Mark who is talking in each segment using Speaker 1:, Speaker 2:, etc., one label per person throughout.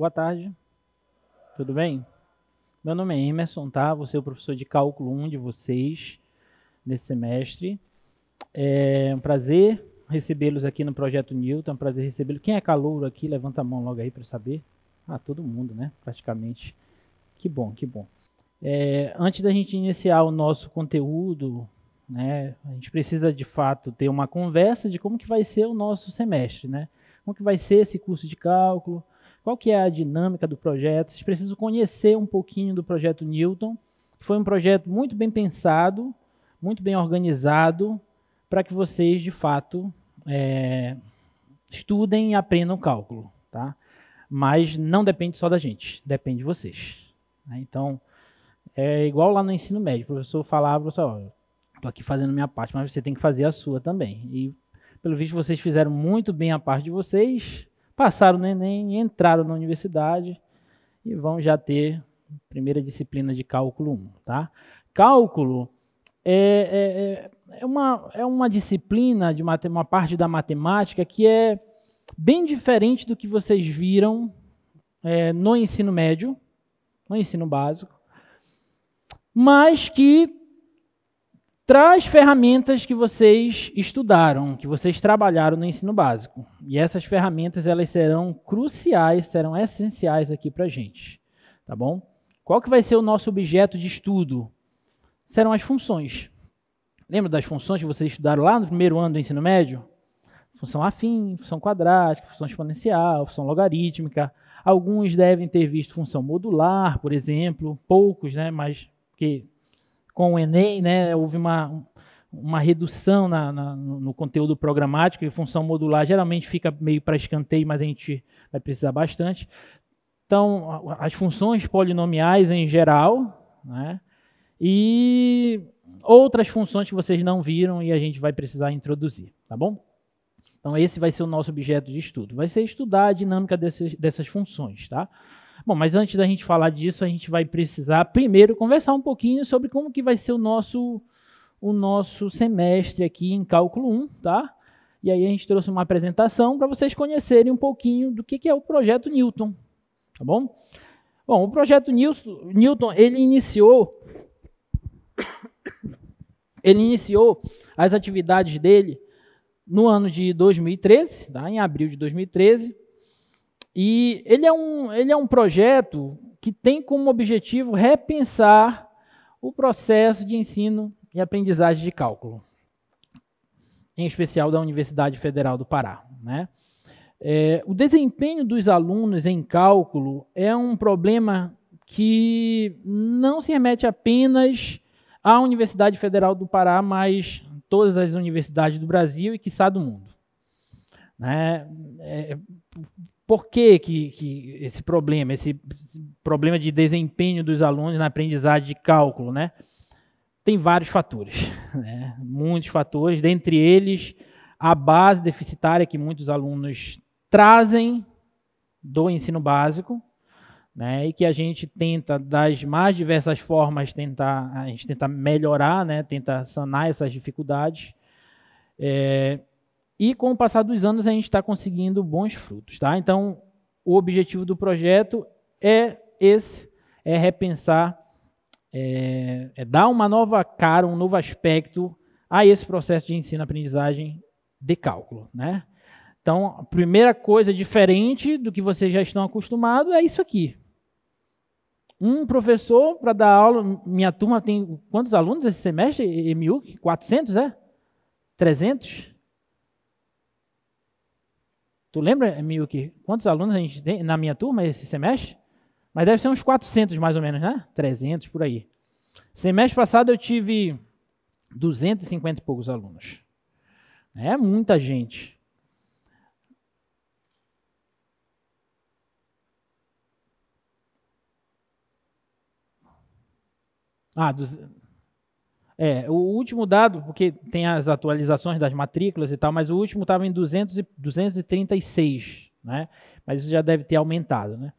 Speaker 1: Boa tarde, tudo bem? Meu nome é Emerson, tá? Vou ser o professor de Cálculo 1 de vocês nesse semestre. É um prazer recebê-los aqui no Projeto Newton, é um prazer recebê-los. Quem é calouro aqui? Levanta a mão logo aí para eu saber. Ah, todo mundo, né? Praticamente. Que bom, que bom. Antes da gente iniciar o nosso conteúdo, né, a gente precisa de fato ter uma conversa de como que vai ser o nosso semestre, né? Como que vai ser esse curso de cálculo, qual que é a dinâmica do projeto. Vocês precisam conhecer um pouquinho do projeto Newton, que foi um projeto muito bem pensado, muito bem organizado, para que vocês de fato estudem e aprendam cálculo, tá? Mas não depende só da gente, depende de vocês, né? Então, é igual lá no ensino médio, o professor falava, estou aqui fazendo minha parte, mas você tem que fazer a sua também. E, pelo visto, vocês fizeram muito bem a parte de vocês, passaram no Enem, entraram na universidade e vão já ter a primeira disciplina de cálculo 1, tá? Cálculo é uma disciplina, de uma parte da matemática que é bem diferente do que vocês viram no ensino médio, no ensino básico, mas que traz ferramentas que vocês estudaram, que vocês trabalharam no ensino básico. E essas ferramentas elas serão cruciais, serão essenciais aqui para a gente, tá bom? Qual que vai ser o nosso objeto de estudo? Serão as funções. Lembra das funções que vocês estudaram lá no primeiro ano do ensino médio? Função afim, função quadrática, função exponencial, função logarítmica. Alguns devem ter visto função modular, por exemplo, poucos, mas porque com o Enem, né, houve uma redução no conteúdo programático, e função modular geralmente fica meio para escanteio, mas a gente vai precisar bastante. Então, as funções polinomiais em geral, né, e outras funções que vocês não viram e a gente vai precisar introduzir, tá bom? Então, esse vai ser o nosso objeto de estudo. Vai ser estudar a dinâmica dessas funções, tá? Bom, mas antes da gente falar disso, a gente vai precisar primeiro conversar um pouquinho sobre como que vai ser o nosso semestre aqui em Cálculo 1, tá? E aí a gente trouxe uma apresentação para vocês conhecerem um pouquinho do que é o Projeto Newton, tá bom? Bom, o Projeto Newton, ele iniciou as atividades dele no ano de 2013, tá? Em abril de 2013, e ele é um projeto que tem como objetivo repensar o processo de ensino e aprendizagem de cálculo, em especial da Universidade Federal do Pará, né? O desempenho dos alunos em cálculo é um problema que não se remete apenas à Universidade Federal do Pará, mas todas as universidades do Brasil e, quiçá, do mundo, né? Por que esse problema de desempenho dos alunos na aprendizagem de cálculo, né? Tem vários fatores, né? Muitos fatores, dentre eles a base deficitária que muitos alunos trazem do ensino básico, né? E que a gente tenta, das mais diversas formas, a gente tenta melhorar, né? Tenta sanar essas dificuldades. E com o passar dos anos a gente está conseguindo bons frutos, tá? Então, o objetivo do projeto é repensar, dar uma nova cara, um novo aspecto a esse processo de ensino-aprendizagem de cálculo, né? Então, a primeira coisa diferente do que vocês já estão acostumados é isso aqui. Um professor para dar aula, minha turma tem quantos alunos esse semestre, MU? 400, 300? Tu lembra, Milky, quantos alunos a gente tem na minha turma esse semestre? Mas deve ser uns 400 mais ou menos, né? 300 por aí. Semestre passado eu tive 250 e poucos alunos. É muita gente. O último dado, porque tem as atualizações das matrículas e tal, mas o último estava em 236, né? Mas isso já deve ter aumentado, né?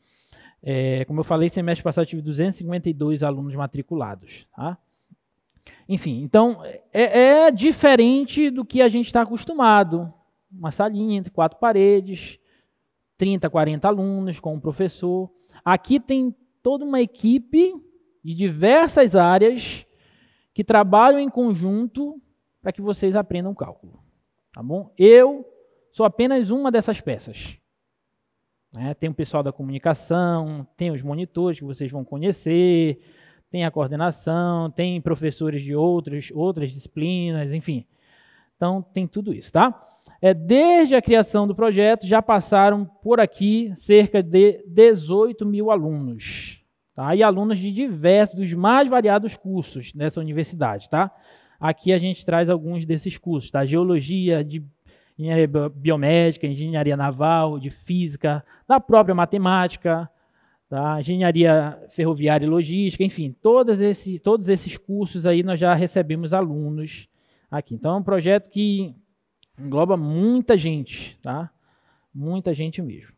Speaker 1: Como eu falei, semestre passado eu tive 252 alunos matriculados, tá? Enfim, então é diferente do que a gente está acostumado. Uma salinha entre 4 paredes, 30, 40 alunos com o professor. Aqui tem toda uma equipe de diversas áreas que trabalham em conjunto para que vocês aprendam cálculo. Tá bom? Eu sou apenas uma dessas peças. Tem o pessoal da comunicação, tem os monitores que vocês vão conhecer, tem a coordenação, tem professores de outras disciplinas, enfim. Então, tem tudo isso, tá? Desde a criação do projeto, já passaram por aqui cerca de 18 mil alunos. Tá? E alunos de diversos, dos mais variados cursos dessa universidade, tá? Aqui a gente traz alguns desses cursos, tá? Geologia, de engenharia biomédica, engenharia naval, de física, da própria matemática, tá? Engenharia ferroviária e logística, enfim, todos esses cursos aí nós já recebemos alunos aqui. Então, é um projeto que engloba muita gente, tá? Muita gente mesmo.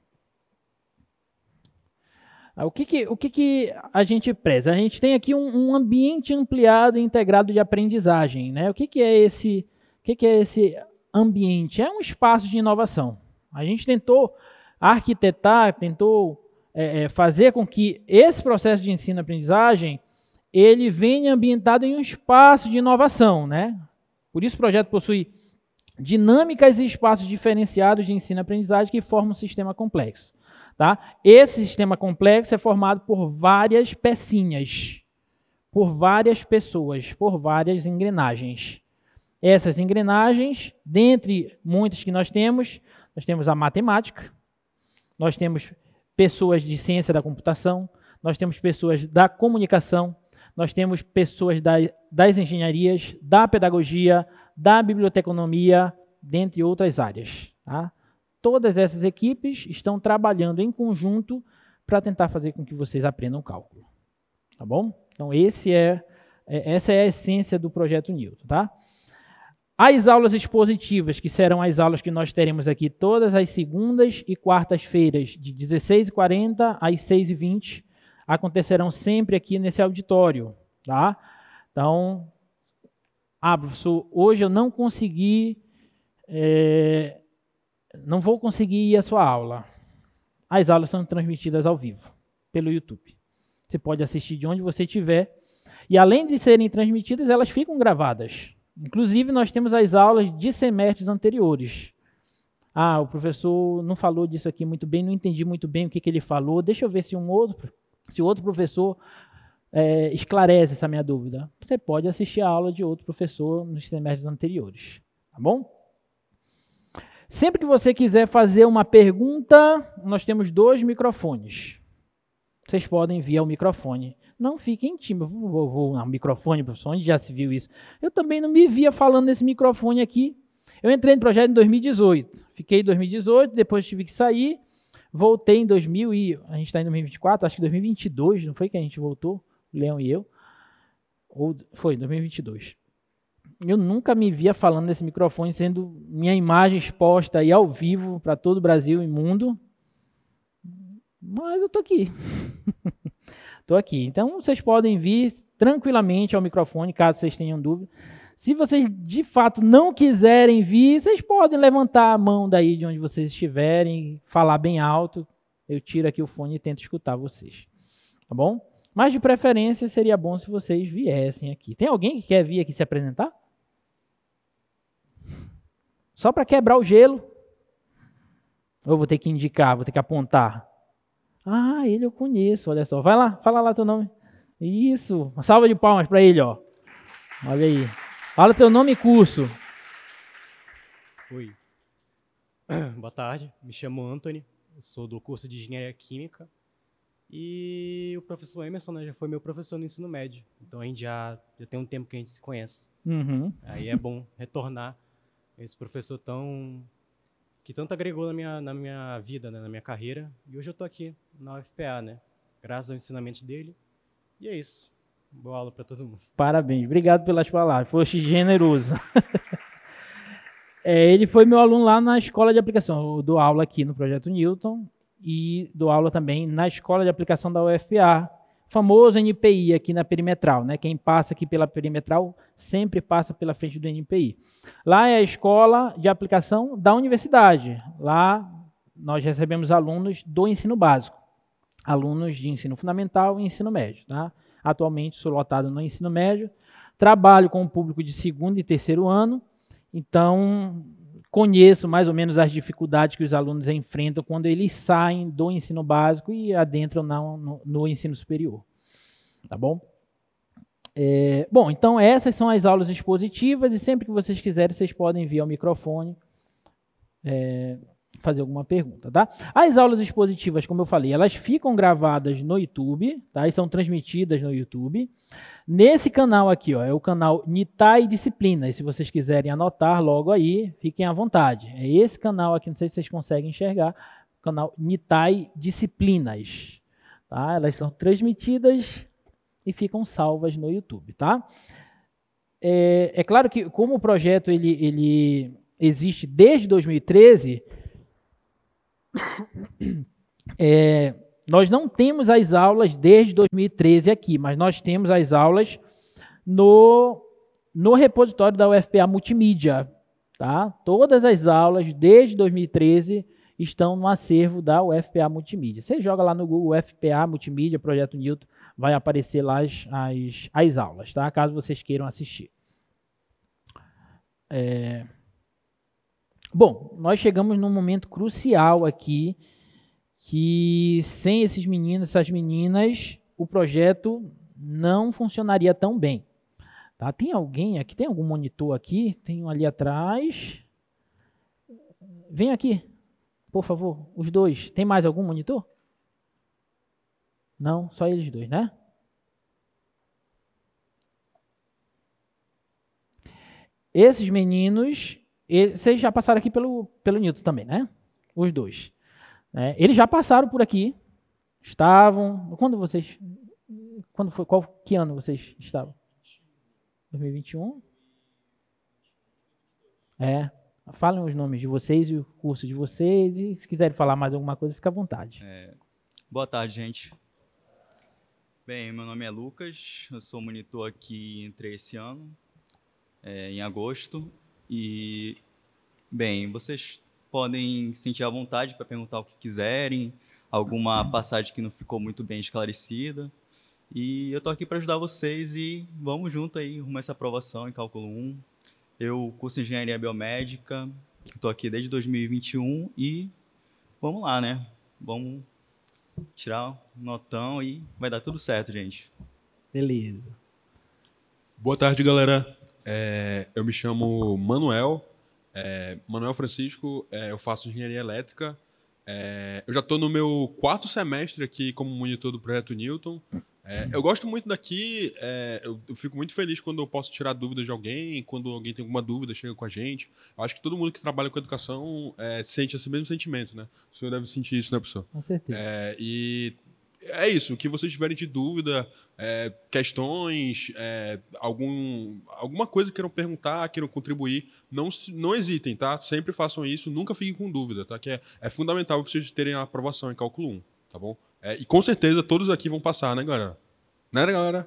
Speaker 1: O que a gente preza? A gente tem aqui um ambiente ampliado e integrado de aprendizagem, né? O que é esse ambiente? É um espaço de inovação. A gente tentou arquitetar, fazer com que esse processo de ensino-aprendizagem ele venha ambientado em um espaço de inovação, né? Por isso o projeto possui dinâmicas e espaços diferenciados de ensino-aprendizagem que formam um sistema complexo. Tá? Esse sistema complexo é formado por várias pecinhas, por várias pessoas, por várias engrenagens. Essas engrenagens, dentre muitas que nós temos a matemática, nós temos pessoas de ciência da computação, nós temos pessoas da comunicação, nós temos pessoas das engenharias, da pedagogia, da biblioteconomia, dentre outras áreas. Tá? Todas essas equipes estão trabalhando em conjunto para tentar fazer com que vocês aprendam cálculo. Tá bom? Então, essa é a essência do projeto Newton. Tá? As aulas expositivas, que serão as aulas que nós teremos aqui todas as segundas e quartas-feiras, de 16h40 às 6h20, acontecerão sempre aqui nesse auditório. Tá? Então, professor, hoje eu não consegui... não vou conseguir ir à sua aula. As aulas são transmitidas ao vivo, pelo YouTube. Você pode assistir de onde você estiver. E além de serem transmitidas, elas ficam gravadas. Inclusive, nós temos as aulas de semestres anteriores. O professor não falou disso aqui muito bem, não entendi muito bem o que ele falou. Deixa eu ver se outro professor esclarece essa minha dúvida. Você pode assistir a aula de outro professor nos semestres anteriores. Tá bom? Sempre que você quiser fazer uma pergunta, nós temos 2 microfones. Vocês podem vir ao microfone. Não fiquem tímidos. Vou ao microfone, professor, onde já se viu isso? Eu também não me via falando nesse microfone aqui. Eu entrei no projeto em 2018. Fiquei em 2018, depois tive que sair. Voltei em 2000 e... A gente está em 2024, acho que 2022, não foi que a gente voltou? O Leão e eu. Foi, 2022. Eu nunca me via falando nesse microfone, sendo minha imagem exposta aí ao vivo para todo o Brasil e mundo. Mas eu estou aqui. Estou aqui. Então, vocês podem vir tranquilamente ao microfone, caso vocês tenham dúvida. Se vocês, de fato, não quiserem vir, vocês podem levantar a mão daí de onde vocês estiverem, falar bem alto. Eu tiro aqui o fone e tento escutar vocês. Tá bom? Mas, de preferência, seria bom se vocês viessem aqui. Tem alguém que quer vir aqui se apresentar? Só para quebrar o gelo. Ou vou ter que indicar, vou ter que apontar. Ele eu conheço, olha só. Vai lá, fala lá teu nome. Isso, uma salva de palmas para ele, ó. Olha aí. Fala teu nome e curso.
Speaker 2: Oi. Boa tarde, me chamo Anthony, eu sou do curso de Engenharia Química. E o professor Emerson, né, já foi meu professor no ensino médio. Então a gente já tem um tempo que a gente se conhece.
Speaker 1: Uhum.
Speaker 2: Aí é bom retornar esse professor que tanto agregou na minha vida, né, na minha carreira. E hoje eu estou aqui na UFPA, né, graças aos ensinamentos dele. E é isso. Boa aula para todo mundo.
Speaker 1: Parabéns. Obrigado pelas palavras. Foste generoso. Ele foi meu aluno lá na escola de aplicação. Eu dou aula aqui no Projeto Newton e dou aula também na escola de aplicação da UFPA. Famoso NPI aqui na Perimetral, né? Quem passa aqui pela Perimetral sempre passa pela frente do NPI. Lá é a escola de aplicação da universidade. Lá nós recebemos alunos do ensino básico, alunos de ensino fundamental e ensino médio. Tá? Atualmente sou lotado no ensino médio, trabalho com o público de segundo e terceiro ano, então conheço mais ou menos as dificuldades que os alunos enfrentam quando eles saem do ensino básico e adentram no ensino superior. Tá bom? Bom, então essas são as aulas expositivas e sempre que vocês quiserem, vocês podem vir ao microfone fazer alguma pergunta, tá? As aulas expositivas, como eu falei, elas ficam gravadas no YouTube, tá? E são transmitidas no YouTube. Nesse canal aqui, ó, é o canal Nitai Disciplinas. Se vocês quiserem anotar logo aí, fiquem à vontade. É esse canal aqui, não sei se vocês conseguem enxergar, o canal Nitai Disciplinas. Tá? Elas são transmitidas e ficam salvas no YouTube, tá? É claro que, como o projeto ele existe desde 2013, nós não temos as aulas desde 2013 aqui, mas nós temos as aulas no repositório da UFPA Multimídia. Tá? Todas as aulas desde 2013 estão no acervo da UFPA Multimídia. Você joga lá no Google UFPA Multimídia, Projeto Newton, vai aparecer lá as aulas, tá? Caso vocês queiram assistir. Bom, nós chegamos num momento crucial aqui, que sem esses meninos, essas meninas, o projeto não funcionaria tão bem. Tá? Tem alguém aqui? Tem algum monitor aqui? Tem um ali atrás. Vem aqui, por favor, os dois. Tem mais algum monitor? Não, só eles dois, né? Esses meninos, vocês já passaram aqui pelo Newton também, né? Os dois. Eles já passaram por aqui. Estavam... Quando foi? Que ano vocês estavam? 2021? Falem os nomes de vocês e o curso de vocês. E se quiserem falar mais alguma coisa, fica à vontade.
Speaker 3: Boa tarde, gente. Bem, meu nome é Lucas. Eu sou monitor aqui, entrei esse ano, em agosto. E, bem, vocês podem sentir à vontade para perguntar o que quiserem, alguma passagem que não ficou muito bem esclarecida. E eu estou aqui para ajudar vocês e vamos junto aí, rumo a essa aprovação em Cálculo 1. Eu curso Engenharia Biomédica, estou aqui desde 2021 e vamos lá, né? Vamos tirar um notão e vai dar tudo certo, gente.
Speaker 1: Beleza.
Speaker 4: Boa tarde, galera. Eu me chamo Manuel Francisco, eu faço engenharia elétrica. Eu já estou no meu 4º semestre aqui como monitor do Projeto Newton. Eu gosto muito daqui, eu fico muito feliz quando eu posso tirar dúvidas de alguém, quando alguém tem alguma dúvida, chega com a gente. Eu acho que todo mundo que trabalha com educação sente esse mesmo sentimento, né? O senhor deve sentir isso, né, professor?
Speaker 1: Com certeza.
Speaker 4: E é isso, o que vocês tiverem de dúvida, questões, alguma coisa que queiram perguntar, queiram contribuir, não hesitem, tá? Sempre façam isso, nunca fiquem com dúvida, tá? Que é fundamental para vocês terem a aprovação em Cálculo 1, tá bom? E com certeza todos aqui vão passar, né, galera? Né, galera?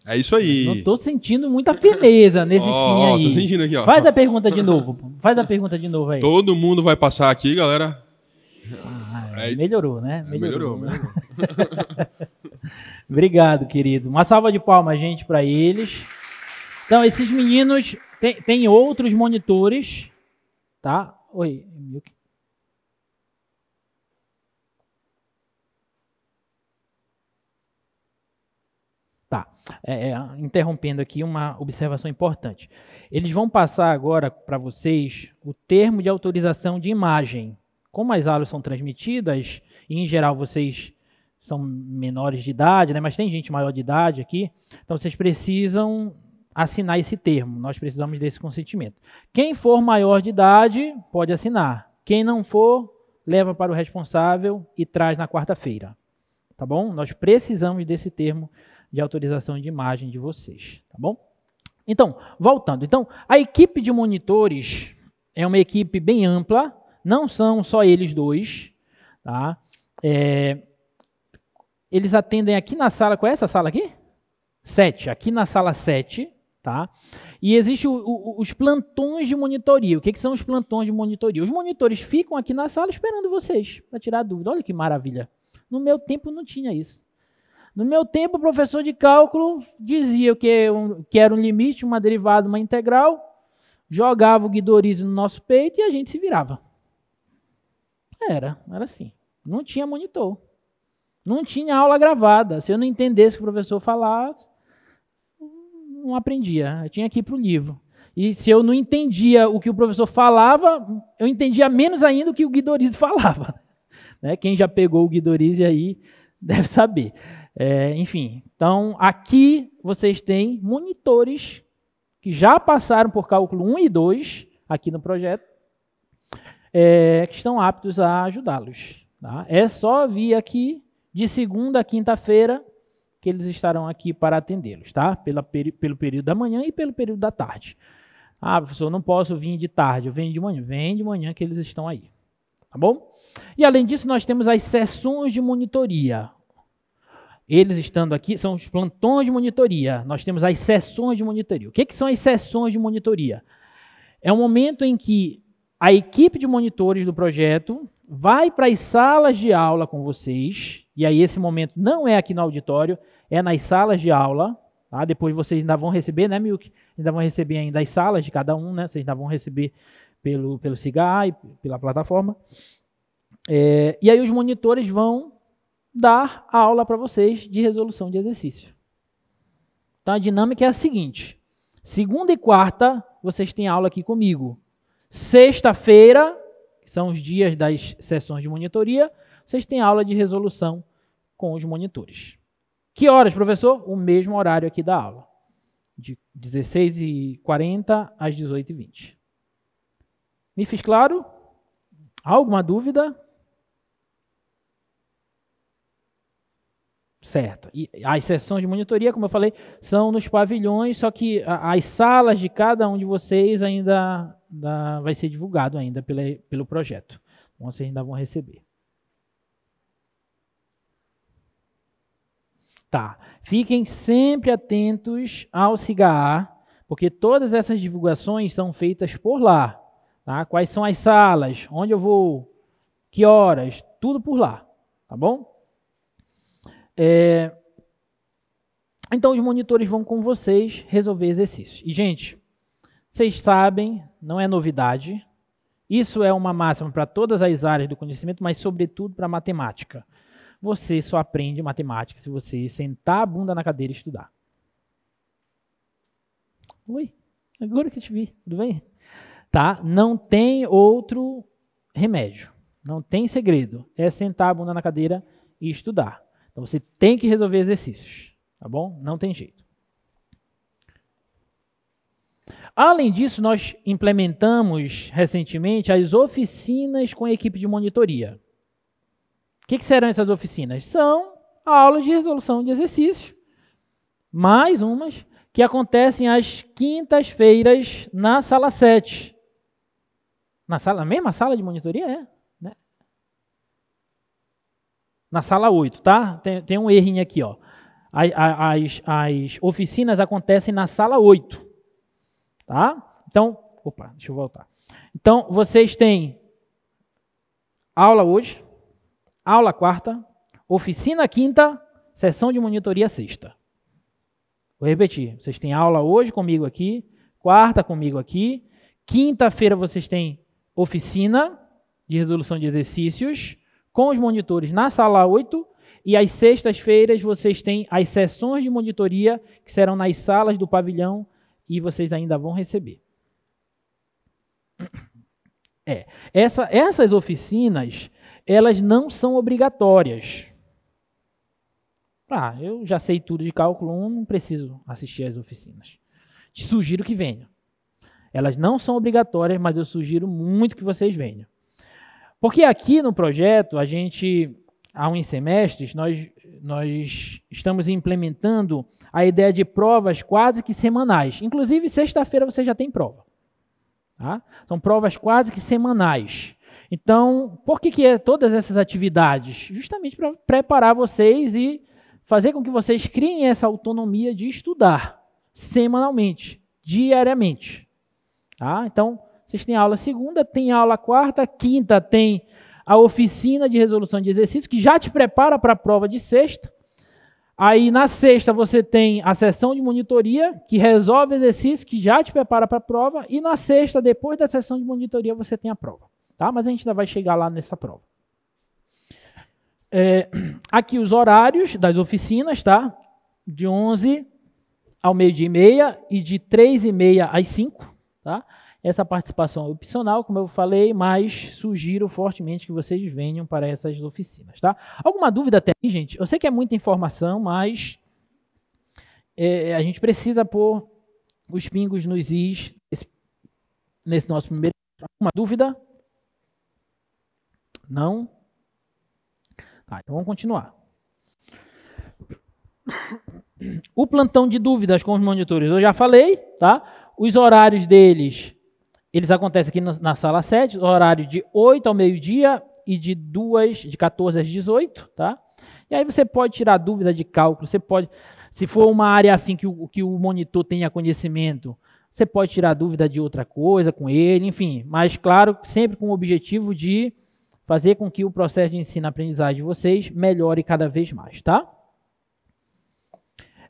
Speaker 4: É isso aí.
Speaker 1: Não tô sentindo muita firmeza nesse sim aí.
Speaker 4: Tô sentindo aqui, ó.
Speaker 1: Faz a pergunta de novo. Faz a pergunta de novo aí.
Speaker 4: Todo mundo vai passar aqui, galera.
Speaker 1: Melhorou, né? Melhorou. Obrigado, querido. Uma salva de palmas, gente, para eles. Então, esses meninos... Tem outros monitores, tá? Oi, Milk. Tá. Interrompendo aqui uma observação importante. Eles vão passar agora para vocês o termo de autorização de imagem. Como as aulas são transmitidas, e em geral vocês são menores de idade, né? Mas tem gente maior de idade aqui, então vocês precisam assinar esse termo. Nós precisamos desse consentimento. Quem for maior de idade pode assinar. Quem não for, leva para o responsável e traz na quarta-feira. Tá bom? Nós precisamos desse termo de autorização de imagem de vocês. Tá bom? Então, voltando. Então, a equipe de monitores é uma equipe bem ampla. Não são só eles dois, tá? Eles atendem aqui na sala, qual é essa sala aqui? 7, aqui na sala 7, Tá? E existem os plantões de monitoria. O que são os plantões de monitoria? Os monitores ficam aqui na sala esperando vocês para tirar dúvida. Olha que maravilha. No meu tempo não tinha isso. No meu tempo, o professor de cálculo dizia que era um limite, uma derivada, uma integral, jogava o guidorize no nosso peito e a gente se virava. Era assim. Não tinha monitor. Não tinha aula gravada. Se eu não entendesse o que o professor falasse, não aprendia. Eu tinha que ir para o livro. E se eu não entendia o que o professor falava, eu entendia menos ainda o que o guidorize falava. Né? Quem já pegou o guidorize aí deve saber. Enfim, então aqui vocês têm monitores que já passaram por cálculo 1 e 2 aqui no projeto, que estão aptos a ajudá-los. Tá? É só vir aqui de segunda a quinta-feira que eles estarão aqui para atendê-los, tá? Pelo período da manhã e pelo período da tarde. Ah, professor, não posso vir de tarde, eu venho de manhã. Vem de manhã que eles estão aí, tá bom? E além disso, nós temos as sessões de monitoria. Eles estando aqui, são os plantões de monitoria. Nós temos as sessões de monitoria. O que são as sessões de monitoria? É um momento em que a equipe de monitores do projeto vai para as salas de aula com vocês, e aí esse momento não é aqui no auditório, é nas salas de aula, tá? Depois vocês ainda vão receber, né, Milk? Ainda vão receber ainda as salas de cada um, né? Vocês ainda vão receber pelo CIGA e pela plataforma. E aí os monitores vão dar a aula para vocês de resolução de exercício. Então a dinâmica é a seguinte: segunda e quarta vocês têm aula aqui comigo. Sexta-feira, que são os dias das sessões de monitoria, vocês têm aula de resolução com os monitores. Que horas, professor? O mesmo horário aqui da aula, de 16h40 às 18h20. Me fiz claro? Alguma dúvida? Certo. E as sessões de monitoria, como eu falei, são nos pavilhões, só que as salas de cada um de vocês ainda vai ser divulgado ainda pelo projeto. Então, vocês ainda vão receber. Tá. Fiquem sempre atentos ao CIGA, porque todas essas divulgações são feitas por lá. Tá? Quais são as salas, onde eu vou, que horas, tudo por lá. Tá bom? Então, os monitores vão com vocês resolver exercícios. E, gente, vocês sabem, não é novidade, isso é uma máxima para todas as áreas do conhecimento, mas, sobretudo, para matemática. Você só aprende matemática se você sentar a bunda na cadeira e estudar. Oi, agora que eu te vi, tudo bem? Tá? Não tem outro remédio, não tem segredo, é sentar a bunda na cadeira e estudar. Então, você tem que resolver exercícios, tá bom? Não tem jeito. Além disso, nós implementamos recentemente as oficinas com a equipe de monitoria. O que serão essas oficinas? São aulas de resolução de exercícios, mais umas, que acontecem às quintas-feiras na sala 7. Na mesma sala de monitoria? Né? Na sala 8, tá? Tem um errinho aqui, ó. As oficinas acontecem na sala 8, tá? Então, deixa eu voltar. Então, vocês têm aula hoje, aula quarta, oficina quinta, sessão de monitoria sexta. Vou repetir, vocês têm aula hoje comigo aqui, quarta comigo aqui, quinta-feira vocês têm oficina de resolução de exercícios com os monitores na sala 8 e às sextas-feiras vocês têm as sessões de monitoria que serão nas salas do pavilhão e vocês ainda vão receber. Essas oficinas, elas não são obrigatórias. Eu já sei tudo de cálculo 1, não preciso assistir às oficinas. Te sugiro que venha. Elas não são obrigatórias, mas eu sugiro muito que vocês venham. Porque aqui no projeto, a gente, há uns semestres, nós estamos implementando a ideia de provas quase que semanais. Inclusive, sexta-feira você já tem prova. Tá? São provas quase que semanais. Então, por que todas essas atividades? Justamente para preparar vocês e fazer com que vocês criem essa autonomia de estudar. semanalmente, diariamente. Tá? Então, vocês têm aula segunda, tem aula quarta, quinta tem a oficina de resolução de exercícios, que já te prepara para a prova de sexta. Aí, na sexta, você tem a sessão de monitoria, que resolve exercício, que já te prepara para a prova. E na sexta, depois da sessão de monitoria, você tem a prova. Tá? Mas a gente ainda vai chegar lá nessa prova. Aqui os horários das oficinas, tá? De 11 ao meio-dia e meia e de 3h30 às 5, tá? Essa participação é opcional, como eu falei, mas sugiro fortemente que vocês venham para essas oficinas, tá? Alguma dúvida até aí, gente? Eu sei que é muita informação, mas a gente precisa pôr os pingos nos is nesse nosso primeiro. Alguma dúvida? Não? Tá, então vamos continuar. O plantão de dúvidas com os monitores, eu já falei, tá? Os horários deles, eles acontecem aqui na sala 7, horário de 8 ao meio-dia e de 14 às 18, tá? E aí você pode tirar dúvida de cálculo, você pode, se for uma área afim que o monitor tenha conhecimento, você pode tirar dúvida de outra coisa com ele, enfim, mas claro, sempre com o objetivo de fazer com que o processo de ensino-aprendizagem de vocês melhore cada vez mais, tá?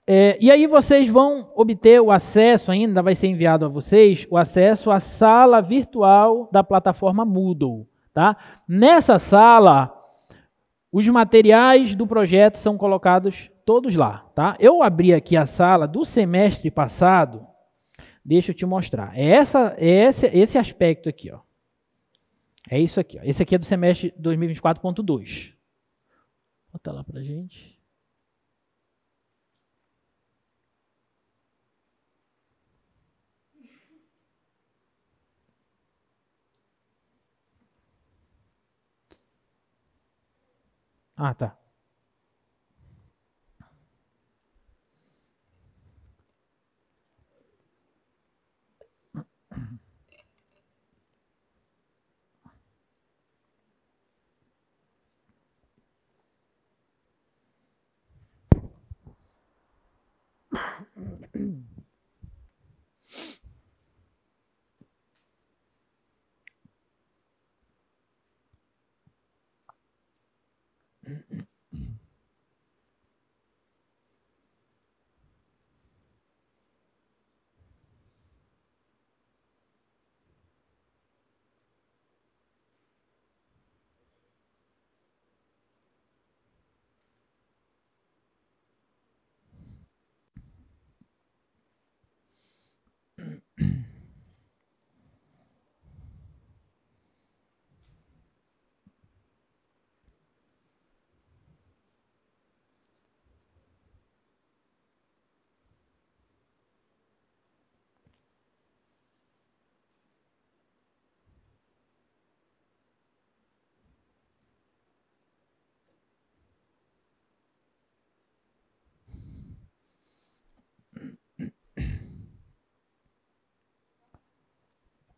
Speaker 1: E aí vocês vão obter o acesso, ainda vai ser enviado a vocês, o acesso à sala virtual da plataforma Moodle, tá? Nessa sala, os materiais do projeto são colocados todos lá, tá? Eu abri aqui a sala do semestre passado, deixa eu te mostrar. Esse aspecto aqui, ó. É isso aqui, ó. Esse aqui é do semestre 2024.2. Bota lá pra gente. Ah, tá.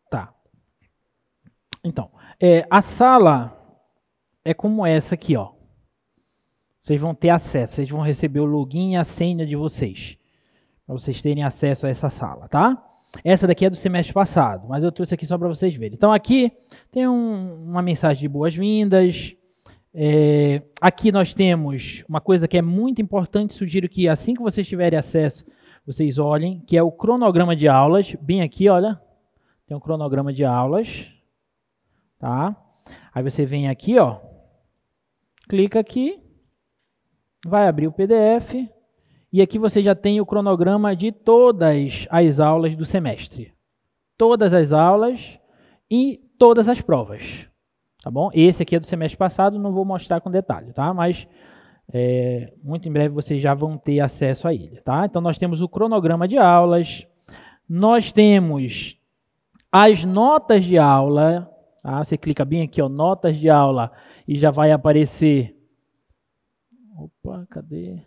Speaker 1: Tá. Então, a sala é como essa aqui, ó. Vocês vão ter acesso, vocês vão receber o login e a senha de vocês, para vocês terem acesso a essa sala, tá? Essa daqui é do semestre passado, mas eu trouxe aqui só para vocês verem. Então, aqui tem uma mensagem de boas-vindas. Aqui nós temos uma coisa que é muito importante, sugiro que assim que vocês tiverem acesso, vocês olhem, que é o cronograma de aulas. Bem aqui, olha, tem um cronograma de aulas, tá? Aí você vem aqui, ó, clica aqui, vai abrir o PDF, e aqui você já tem o cronograma de todas as aulas do semestre. Todas as aulas e todas as provas, tá bom? Esse aqui é do semestre passado, não vou mostrar com detalhe, tá? Mas muito em breve vocês já vão ter acesso a ele, tá? Então nós temos o cronograma de aulas, nós temos as notas de aula, tá? Você clica bem aqui, ó, notas de aula, e já vai aparecer. Opa, cadê?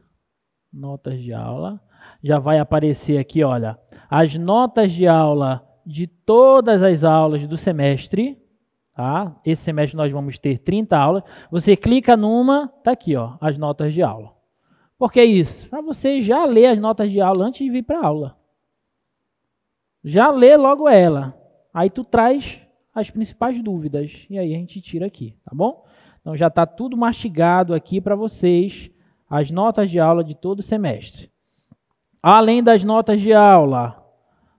Speaker 1: Notas de aula. Já vai aparecer aqui, olha, as notas de aula de todas as aulas do semestre, tá? Esse semestre nós vamos ter 30 aulas. Você clica numa, tá aqui, ó, as notas de aula. Por que isso? Para você já ler as notas de aula antes de vir para a aula, já lê logo ela. Aí tu traz as principais dúvidas. E aí a gente tira aqui, tá bom? Então já está tudo mastigado aqui para vocês, as notas de aula de todo semestre. Além das notas de aula,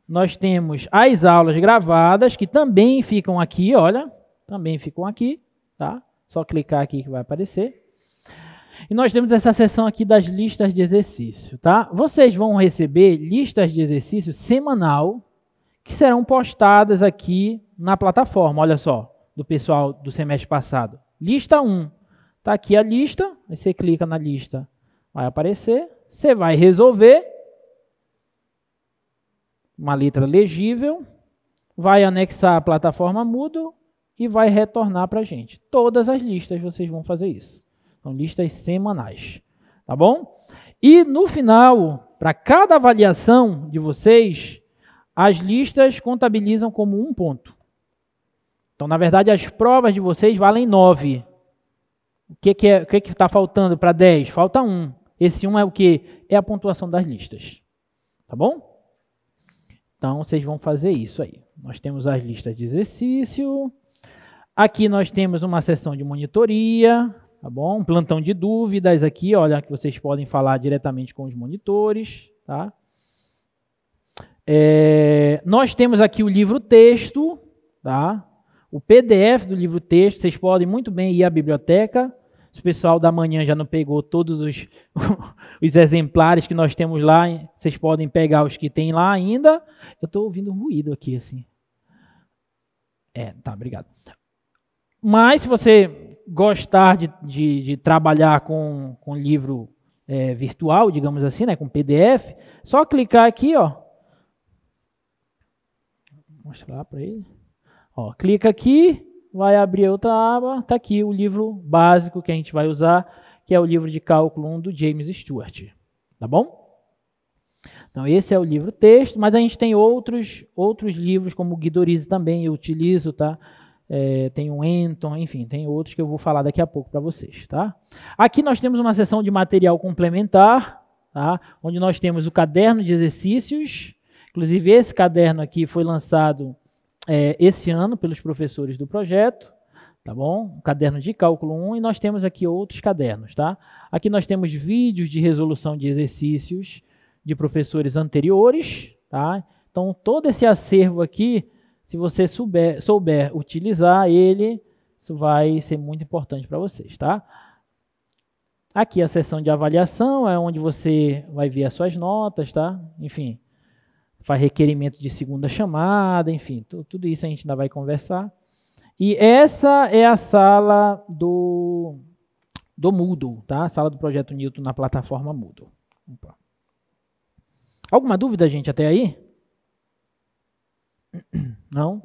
Speaker 1: nós temos as aulas gravadas, que também ficam aqui, olha. Também ficam aqui, tá? Só clicar aqui que vai aparecer. E nós temos essa seção aqui das listas de exercício, tá? Vocês vão receber listas de exercício semanal, que serão postadas aqui na plataforma, olha só, do pessoal do semestre passado. Lista 1, está aqui a lista, aí você clica na lista, vai aparecer, você vai resolver, uma letra legível, vai anexar a plataforma Moodle e vai retornar para a gente. Todas as listas vocês vão fazer isso. São listas semanais, tá bom? E no final, para cada avaliação de vocês, as listas contabilizam como 1 ponto. Então, na verdade, as provas de vocês valem 9. O que está faltando para 10? Falta 1. Esse 1 é o quê? É a pontuação das listas. Tá bom? Então, vocês vão fazer isso aí. Nós temos as listas de exercício. Aqui nós temos uma sessão de monitoria. Tá bom? Um plantão de dúvidas aqui, olha, que vocês podem falar diretamente com os monitores. Tá? Nós temos aqui o livro-texto, tá? O PDF do livro-texto, vocês podem muito bem ir à biblioteca. Se o pessoal da manhã já não pegou todos os exemplares que nós temos lá, vocês podem pegar os que tem lá ainda. Eu estou ouvindo um ruído aqui, assim. Tá, obrigado. Mas se você gostar de trabalhar com livro virtual, digamos assim, né, com PDF, só clicar aqui, ó. Vou mostrar para ele. Ó, clica aqui, vai abrir outra aba, está aqui o livro básico que a gente vai usar, que é o livro de cálculo 1 do James Stewart. Tá bom? Então, esse é o livro texto, mas a gente tem outros livros, como o Guido Rizzi também eu utilizo, tá? Tem o Enton, enfim, tem outros que eu vou falar daqui a pouco para vocês, tá? Aqui nós temos uma seção de material complementar, tá? Onde nós temos o caderno de exercícios. Inclusive, esse caderno aqui foi lançado esse ano pelos professores do projeto, tá bom? O caderno de cálculo 1, e nós temos aqui outros cadernos, tá? Aqui nós temos vídeos de resolução de exercícios de professores anteriores, tá? Então, todo esse acervo aqui, se você souber utilizar ele, isso vai ser muito importante para vocês, tá? Aqui a seção de avaliação é onde você vai ver as suas notas, tá? Enfim, faz requerimento de segunda chamada, enfim, tudo isso a gente ainda vai conversar. E essa é a sala do Moodle, tá? A sala do Projeto Newton na plataforma Moodle. Opa. Alguma dúvida, gente, até aí? Não?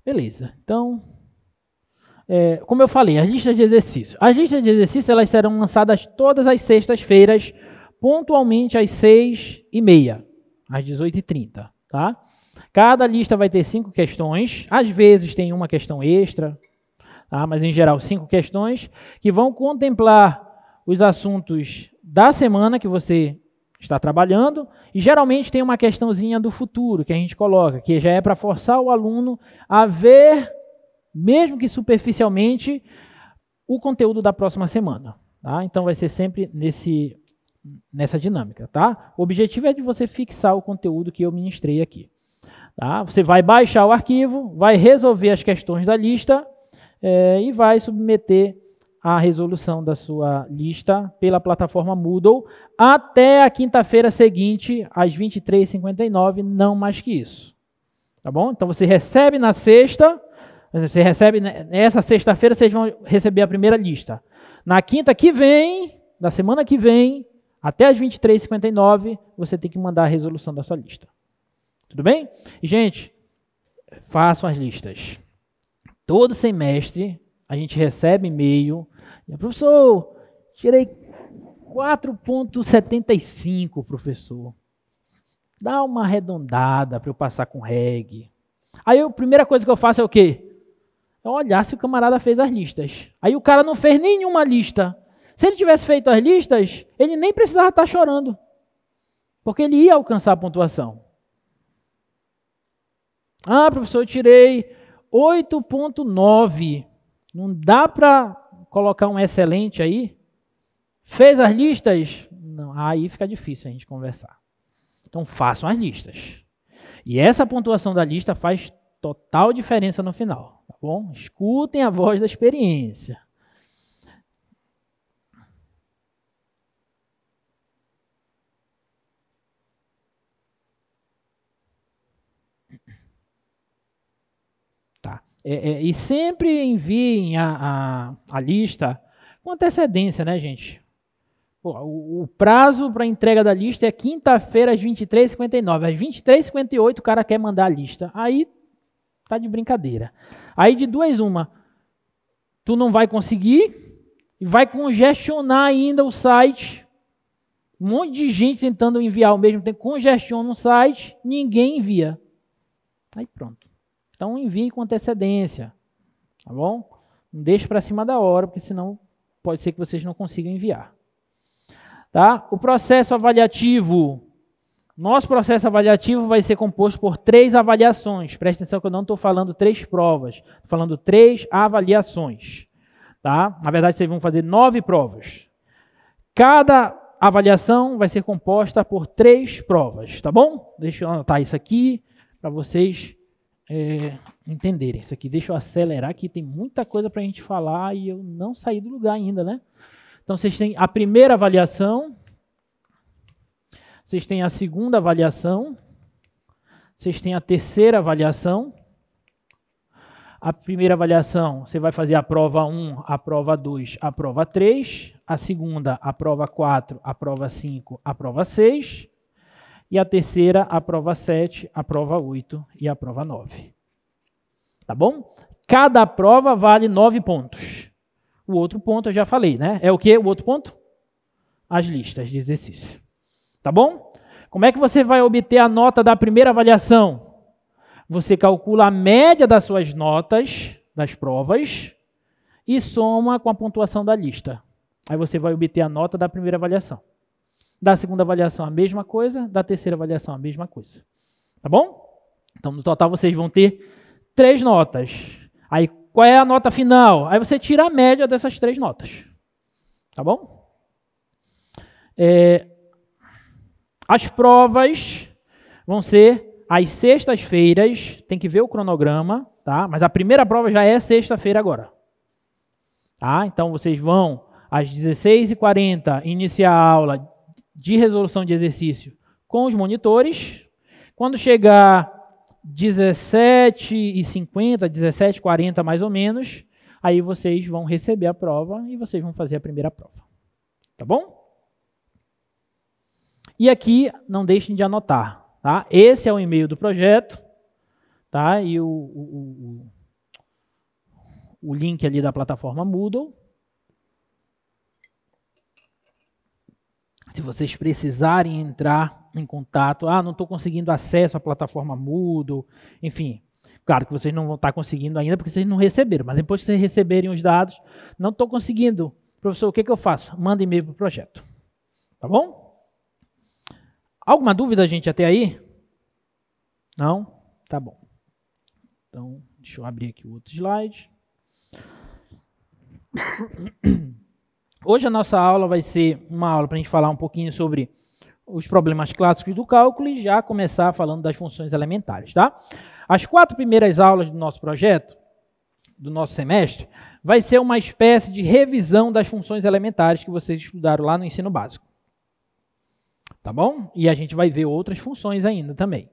Speaker 1: Beleza. Então, como eu falei, as listas de exercício. As listas de exercício elas serão lançadas todas as sextas-feiras, pontualmente às 6h30. Às 18h30, tá? Cada lista vai ter 5 questões, às vezes tem uma questão extra, tá? Mas em geral 5 questões que vão contemplar os assuntos da semana que você está trabalhando e geralmente tem uma questãozinha do futuro que a gente coloca, que já é para forçar o aluno a ver, mesmo que superficialmente, o conteúdo da próxima semana, tá? Então vai ser sempre nessa dinâmica, tá? O objetivo é de você fixar o conteúdo que eu ministrei aqui, tá? Você vai baixar o arquivo, vai resolver as questões da lista e vai submeter a resolução da sua lista pela plataforma Moodle até a quinta-feira seguinte, às 23h59, não mais que isso, tá bom? Então você recebe na sexta, nessa sexta-feira vocês vão receber a primeira lista. Na quinta que vem, da semana que vem, até as 23h59, você tem que mandar a resolução da sua lista. Tudo bem? E, gente, façam as listas. Todo semestre, a gente recebe e-mail. Professor, tirei 4,75, professor. Dá uma arredondada para eu passar com reg. Aí, a primeira coisa que eu faço é o quê? É olhar se o camarada fez as listas. Aí, o cara não fez nenhuma lista. Se ele tivesse feito as listas, ele nem precisava estar chorando, porque ele ia alcançar a pontuação. Ah, professor, eu tirei 8,9. Não dá para colocar um excelente aí? Fez as listas? Não, aí fica difícil a gente conversar. Então, façam as listas. E essa pontuação da lista faz total diferença no final, tá bom? Escutem a voz da experiência. Tá. E sempre enviem a lista com antecedência, né, gente? Pô, o prazo para entrega da lista é quinta-feira às 23h59. Às 23h58 o cara quer mandar a lista. Aí tá de brincadeira. Aí de duas uma, tu não vai conseguir e vai congestionar ainda o site. Um monte de gente tentando enviar ao mesmo tempo, congestiona o site, ninguém envia. Aí pronto. Então envie com antecedência, tá bom? Não deixe para cima da hora, porque senão pode ser que vocês não consigam enviar. Tá? O processo avaliativo. Nosso processo avaliativo vai ser composto por 3 avaliações. Presta atenção que eu não estou falando 3 provas. Estou falando 3 avaliações. Tá? Na verdade, vocês vão fazer 9 provas. Cada avaliação vai ser composta por 3 provas. Tá bom? Deixa eu anotar isso aqui para vocês entenderem isso aqui. Deixa eu acelerar aqui. Tem muita coisa para a gente falar e eu não saí do lugar ainda, né? Então, vocês têm a primeira avaliação, vocês têm a segunda avaliação, vocês têm a terceira avaliação. A primeira avaliação, você vai fazer a prova 1, a prova 2, a prova 3. A segunda, a prova 4, a prova 5, a prova 6. E a terceira, a prova 7, a prova 8 e a prova 9. Tá bom? Cada prova vale 9 pontos. O outro ponto eu já falei, né? É o que? O outro ponto? As listas de exercício. Tá bom? Como é que você vai obter a nota da primeira avaliação? Você calcula a média das suas notas das provas e soma com a pontuação da lista. Aí você vai obter a nota da primeira avaliação. Da segunda avaliação, a mesma coisa. Da terceira avaliação, a mesma coisa. Tá bom? Então, no total, vocês vão ter 3 notas. Aí, qual é a nota final? Aí você tira a média dessas 3 notas. Tá bom? As provas vão ser às sextas-feiras. Tem que ver o cronograma, tá? Mas a primeira prova já é sexta-feira agora. Tá? Então, vocês vão às 16h40 iniciar a aula de resolução de exercício com os monitores. Quando chegar 17h50, 17h40 mais ou menos, aí vocês vão receber a prova e vocês vão fazer a primeira prova. Tá bom? E aqui, não deixem de anotar, tá? Esse é o e-mail do projeto, tá? E o link ali da plataforma Moodle. Se vocês precisarem entrar em contato, não estou conseguindo acesso à plataforma Moodle, enfim, claro que vocês não vão estar conseguindo ainda porque vocês não receberam, mas depois que vocês receberem os dados, não estou conseguindo, professor, o que eu faço? Manda e-mail para o projeto, tá bom? Alguma dúvida, gente, até aí? Não? Tá bom. Então, deixa eu abrir aqui o outro slide. Hoje a nossa aula vai ser uma aula para a gente falar um pouquinho sobre os problemas clássicos do cálculo e já começar falando das funções elementares, tá? As 4 primeiras aulas do nosso projeto, do nosso semestre, vai ser uma espécie de revisão das funções elementares que vocês estudaram lá no ensino básico. Tá bom? E a gente vai ver outras funções ainda também.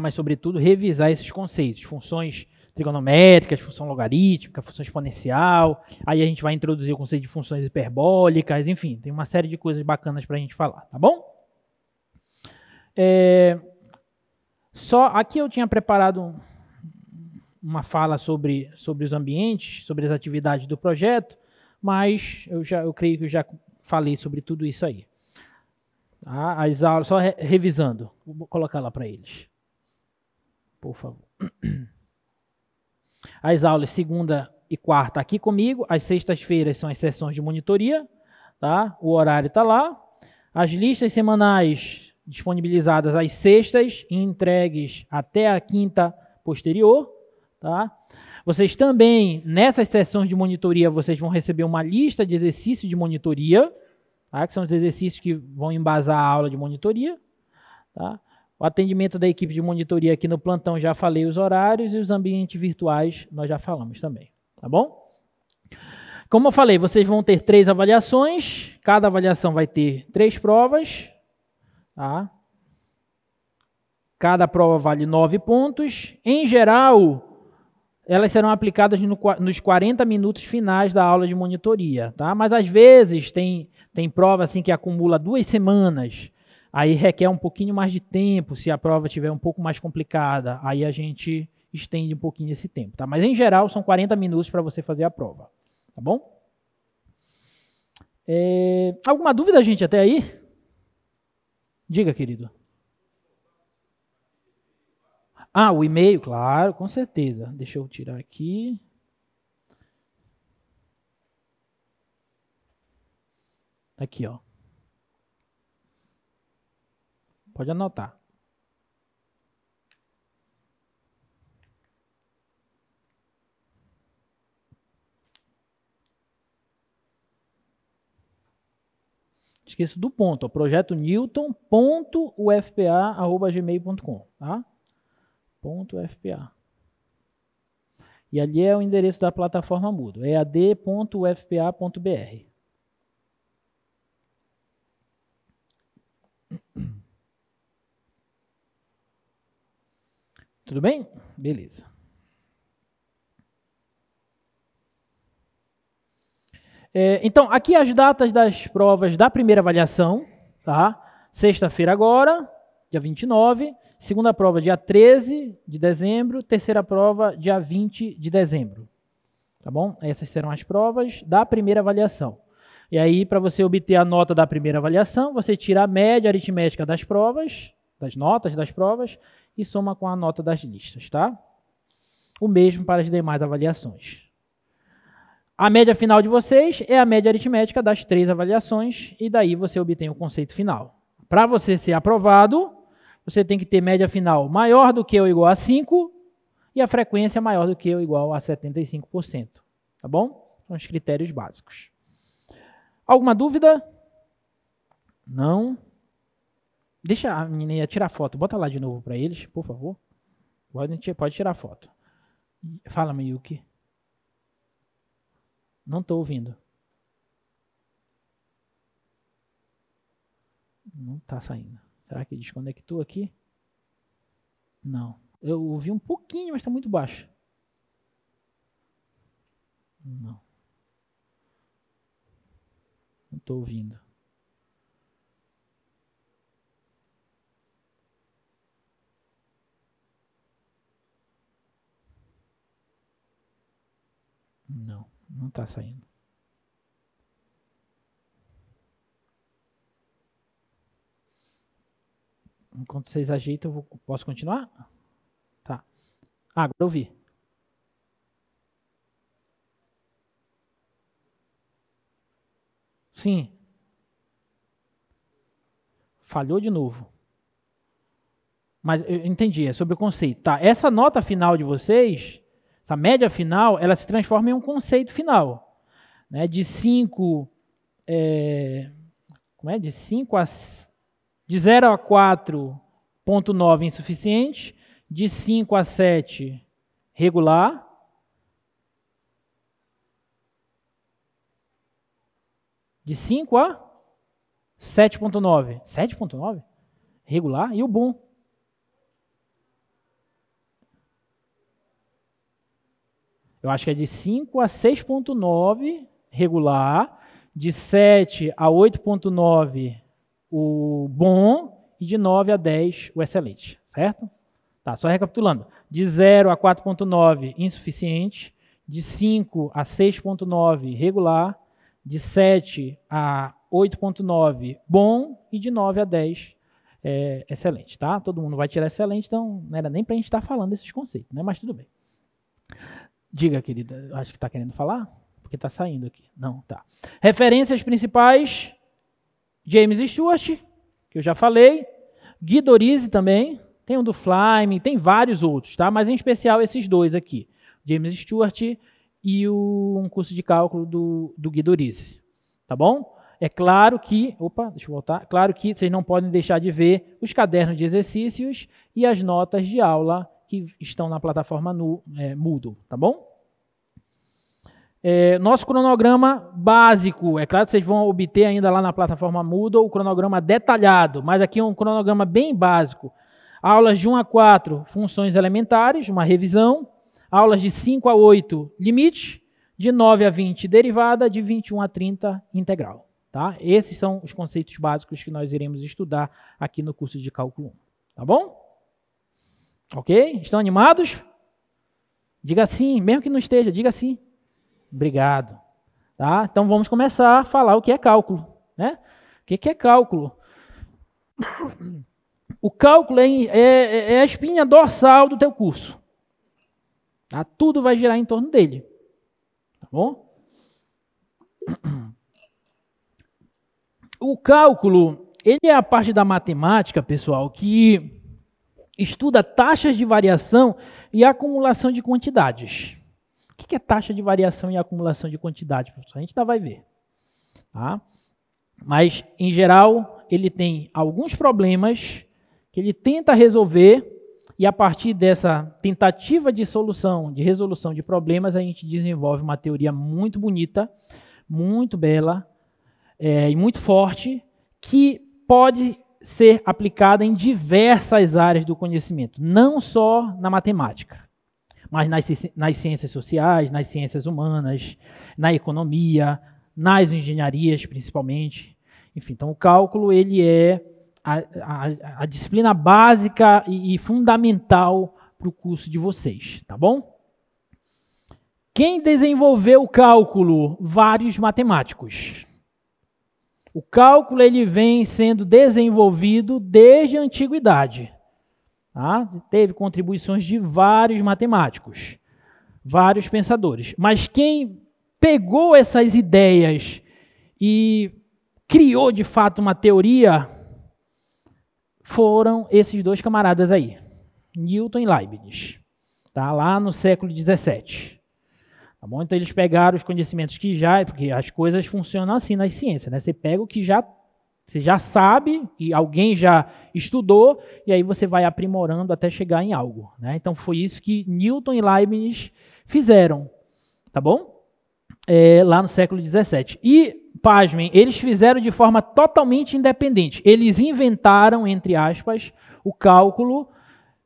Speaker 1: Mas, sobretudo, revisar esses conceitos, funções trigonométricas, função logarítmica, função exponencial. Aí a gente vai introduzir o conceito de funções hiperbólicas, enfim, tem uma série de coisas bacanas para a gente falar, tá bom? Só aqui eu tinha preparado uma fala sobre os ambientes, sobre as atividades do projeto, mas eu creio que eu já falei sobre tudo isso aí. Tá? As aulas, só revisando, vou colocar lá para eles, por favor. As aulas segunda e quarta aqui comigo, as sextas-feiras são as sessões de monitoria, tá? O horário está lá. As listas semanais disponibilizadas às sextas e entregues até a quinta posterior, tá? Vocês também, nessas sessões de monitoria, vocês vão receber uma lista de exercícios de monitoria, tá? Que são os exercícios que vão embasar a aula de monitoria, tá? O atendimento da equipe de monitoria aqui no plantão, já falei os horários, e os ambientes virtuais nós já falamos também, tá bom? Como eu falei, vocês vão ter 3 avaliações, cada avaliação vai ter 3 provas, tá? Cada prova vale 9 pontos. Em geral, elas serão aplicadas nos 40 minutos finais da aula de monitoria, tá? Mas às vezes tem prova assim que acumula 2 semanas, aí requer um pouquinho mais de tempo, se a prova estiver um pouco mais complicada, aí a gente estende um pouquinho esse tempo, tá? Mas em geral são 40 minutos para você fazer a prova, tá bom? Alguma dúvida, gente, até aí? Diga, querido. Ah, o e-mail, claro, com certeza. Deixa eu tirar aqui. Aqui, ó. Pode anotar. Esqueço do ponto, ó, projetonewton.ufpa@gmail.com, tá? .ufpa. E ali é o endereço da plataforma Moodle, é ad.ufpa.br. Tudo bem? Beleza. Então, aqui as datas das provas da primeira avaliação, tá? Sexta-feira agora, dia 29, segunda prova dia 13 de dezembro, terceira prova dia 20 de dezembro, tá bom? Essas serão as provas da primeira avaliação. E aí, para você obter a nota da primeira avaliação, você tira a média aritmética das provas, das notas das provas, e soma com a nota das listas, tá? O mesmo para as demais avaliações. A média final de vocês é a média aritmética das 3 avaliações, e daí você obtém o conceito final. Para você ser aprovado, você tem que ter média final maior do que ou igual a 5 e a frequência maior do que ou igual a 75%. Tá bom? São os critérios básicos. Alguma dúvida? Não? Deixa a menina tirar foto. Bota lá de novo para eles, por favor. Pode tirar foto. Fala, Miyuki. Não estou ouvindo. Não está saindo. Será que desconectou aqui? Não. Eu ouvi um pouquinho, mas está muito baixo. Não. Não estou ouvindo. Não, não está saindo. Enquanto vocês ajeitam, posso continuar? Tá. Agora eu ouvi. Sim. Falhou de novo. Mas eu entendi, é sobre o conceito. Tá, essa nota final de vocês, essa média final, ela se transforma em um conceito final. Né? De 5... De 0 a 4,9 insuficiente, de 5 a 7 regular, de 5 a 7,9. 7,9? Regular e o bom. Eu acho que é de 5 a 6,9 regular, de 7 a 8,9 o bom e de 9 a 10 o excelente, certo? Tá, só recapitulando. De 0 a 4,9 insuficiente, de 5 a 6,9 regular, de 7 a 8,9 bom e de 9 a 10 excelente, tá? Todo mundo vai tirar excelente, então não era nem para a gente estar falando desses conceitos, né? Mas tudo bem. Diga, querida, acho que está querendo falar? Porque está saindo aqui. Não, tá. Referências principais, James Stewart, que eu já falei. Guidorize também, tem um do Flyme, tem vários outros, tá? Mas em especial esses dois aqui, James Stewart e um curso de cálculo do Guidorize, tá bom? É claro que, deixa eu voltar, claro que vocês não podem deixar de ver os cadernos de exercícios e as notas de aula que estão na plataforma Moodle, tá bom? Nosso cronograma básico, é claro que vocês vão obter ainda lá na plataforma Moodle o cronograma detalhado, mas aqui é um cronograma bem básico. Aulas de 1 a 4, funções elementares, uma revisão. Aulas de 5 a 8, limite. De 9 a 20, derivada. De 21 a 30, integral. Tá? Esses são os conceitos básicos que nós iremos estudar aqui no curso de Cálculo 1. Tá bom? Ok? Estão animados? Diga sim, mesmo que não esteja, diga sim. Obrigado. Tá? Então vamos começar a falar o que é cálculo. Né? O que é cálculo? O cálculo é a espinha dorsal do teu curso. Tá? Tudo vai girar em torno dele. Tá bom? O cálculo, ele é a parte da matemática, pessoal, que estuda taxas de variação e acumulação de quantidades. O que é taxa de variação e acumulação de quantidade, professor? A gente ainda vai ver. Tá? Mas, em geral, ele tem alguns problemas que ele tenta resolver e, a partir dessa tentativa de solução, de resolução de problemas, a gente desenvolve uma teoria muito bonita, muito bela e muito forte, que pode ser aplicada em diversas áreas do conhecimento, não só na matemática, mas nas ciências sociais, nas ciências humanas, na economia, nas engenharias, principalmente. Enfim, então o cálculo ele é a disciplina básica e fundamental para o curso de vocês, tá bom? Quem desenvolveu o cálculo? Vários matemáticos. O cálculo ele vem sendo desenvolvido desde a antiguidade. Tá? Teve contribuições de vários matemáticos, vários pensadores. Mas quem pegou essas ideias e criou de fato uma teoria foram esses dois camaradas aí, Newton e Leibniz, tá? Lá no século XVII. Tá bom? Então eles pegaram os conhecimentos que porque as coisas funcionam assim nas ciências, né? Você pega o que você já sabe, que alguém já estudou, e aí você vai aprimorando até chegar em algo, né? Então foi isso que Newton e Leibniz fizeram, tá bom? Lá no século XVII. E, pasmem, eles fizeram de forma totalmente independente. Eles inventaram, entre aspas, o cálculo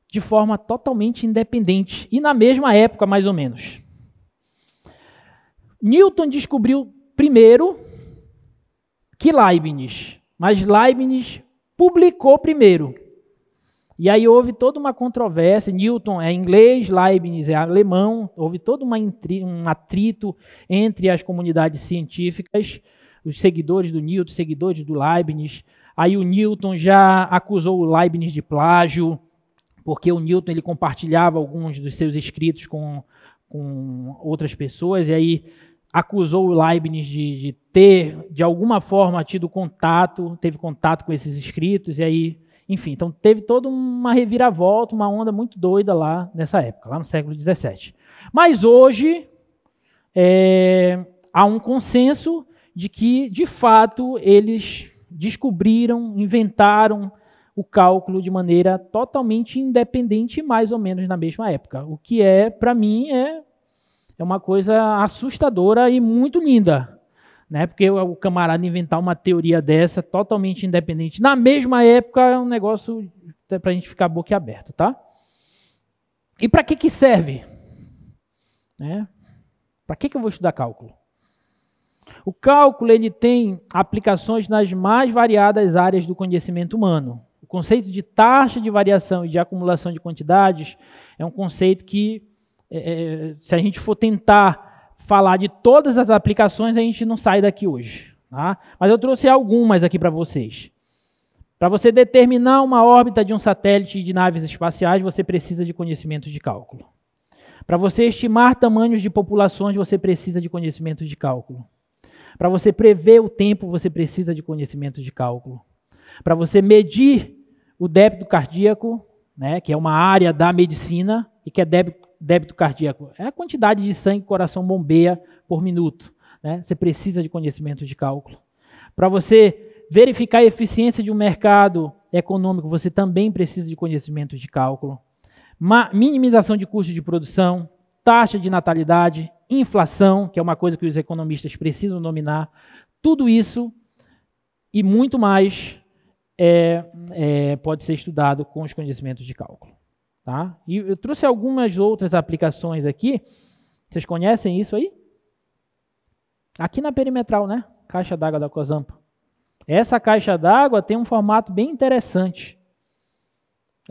Speaker 1: de forma totalmente independente. E na mesma época, mais ou menos. Newton descobriu primeiro que Leibniz, mas Leibniz publicou primeiro. E aí houve toda uma controvérsia, Newton é inglês, Leibniz é alemão, houve todo um atrito entre as comunidades científicas, os seguidores do Newton, seguidores do Leibniz. Aí o Newton já acusou o Leibniz de plágio, porque o Newton ele compartilhava alguns dos seus escritos com outras pessoas, e aí acusou o Leibniz de ter, de alguma forma, teve contato com esses escritos, e aí... Enfim, então teve toda uma reviravolta, uma onda muito doida lá nessa época, lá no século XVII. Mas hoje há um consenso de que, de fato, eles descobriram, inventaram o cálculo de maneira totalmente independente, mais ou menos na mesma época. O que para mim, é uma coisa assustadora e muito linda. Né? Porque o camarada inventar uma teoria dessa, totalmente independente, na mesma época, é um negócio para a gente ficar boquiaberto, tá? E para que serve? Né? Para que eu vou estudar cálculo? O cálculo ele tem aplicações nas mais variadas áreas do conhecimento humano. O conceito de taxa de variação e de acumulação de quantidades é um conceito que, se a gente for tentar falar de todas as aplicações, a gente não sai daqui hoje. Tá? Mas eu trouxe algumas aqui para vocês. Para você determinar uma órbita de um satélite de naves espaciais, você precisa de conhecimentos de cálculo. Para você estimar tamanhos de populações, você precisa de conhecimentos de cálculo. Para você prever o tempo, você precisa de conhecimentos de cálculo. Para você medir o débito cardíaco, né, que é uma área da medicina, e que é débito cardíaco. É a quantidade de sangue que o coração bombeia por minuto. Né? Você precisa de conhecimento de cálculo. Para você verificar a eficiência de um mercado econômico, você também precisa de conhecimento de cálculo. Minimização de custos de produção, taxa de natalidade, inflação, que é uma coisa que os economistas precisam dominar. Tudo isso e muito mais pode ser estudado com os conhecimentos de cálculo. Tá? E eu trouxe algumas outras aplicações aqui. Vocês conhecem isso aí? Aqui na perimetral, né? Caixa d'água da Cozampa. Essa caixa d'água tem um formato bem interessante.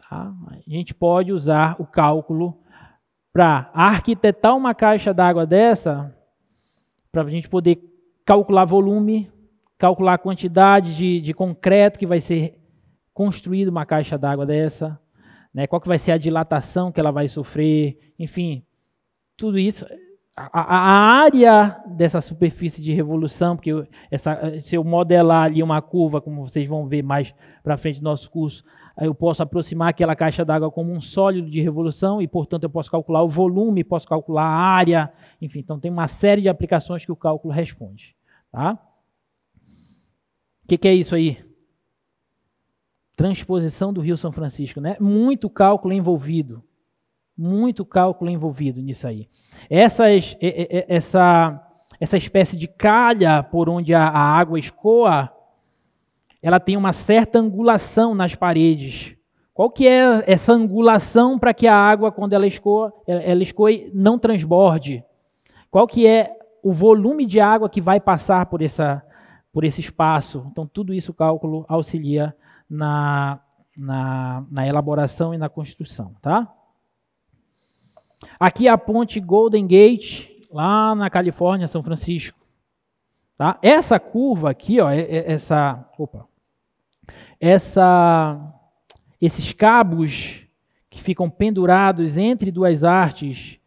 Speaker 1: Tá? A gente pode usar o cálculo para arquitetar uma caixa d'água dessa, para a gente poder calcular volume, calcular a quantidade de concreto que vai ser construído uma caixa d'água dessa, né? Qual que vai ser a dilatação que ela vai sofrer, enfim, tudo isso. A área dessa superfície de revolução, porque se eu modelar ali uma curva, como vocês vão ver mais para frente do nosso curso, eu posso aproximar aquela caixa d'água como um sólido de revolução e, portanto, eu posso calcular o volume, posso calcular a área, enfim, então tem uma série de aplicações que o cálculo responde. Tá? O que é isso aí? Transposição do Rio São Francisco, né? Muito cálculo envolvido. Muito cálculo envolvido nisso aí. Essa espécie de calha por onde a água escoa, ela tem uma certa angulação nas paredes. Qual que é essa angulação para que a água, quando ela escoe, não transborde? Qual que é o volume de água que vai passar por esse espaço? Então, tudo isso o cálculo auxilia na elaboração e na construção, tá? Aqui a ponte Golden Gate, lá na Califórnia, São Francisco. Tá? Essa curva aqui, ó, esses cabos que ficam pendurados entre duas hastes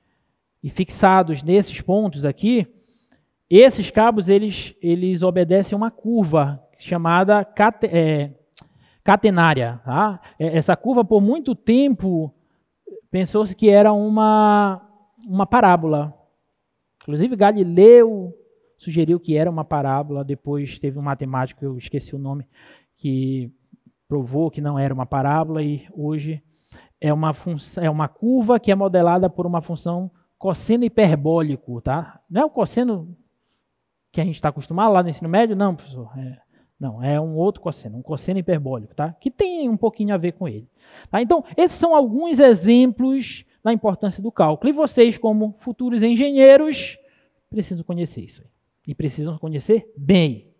Speaker 1: e fixados nesses pontos aqui, esses cabos eles obedecem a uma curva chamada catenária. Tá? Essa curva, por muito tempo, pensou-se que era uma parábola. Inclusive, Galileu sugeriu que era uma parábola. Depois teve um matemático, eu esqueci o nome, que provou que não era uma parábola. E hoje é uma curva que é modelada por uma função cosseno hiperbólico. Tá? Não é o cosseno que a gente está acostumado lá no ensino médio? Não, professor. Não, é um outro cosseno, um cosseno hiperbólico, tá? Que tem um pouquinho a ver com ele. Tá? Então, esses são alguns exemplos da importância do cálculo. E vocês, como futuros engenheiros, precisam conhecer isso. E precisam conhecer bem.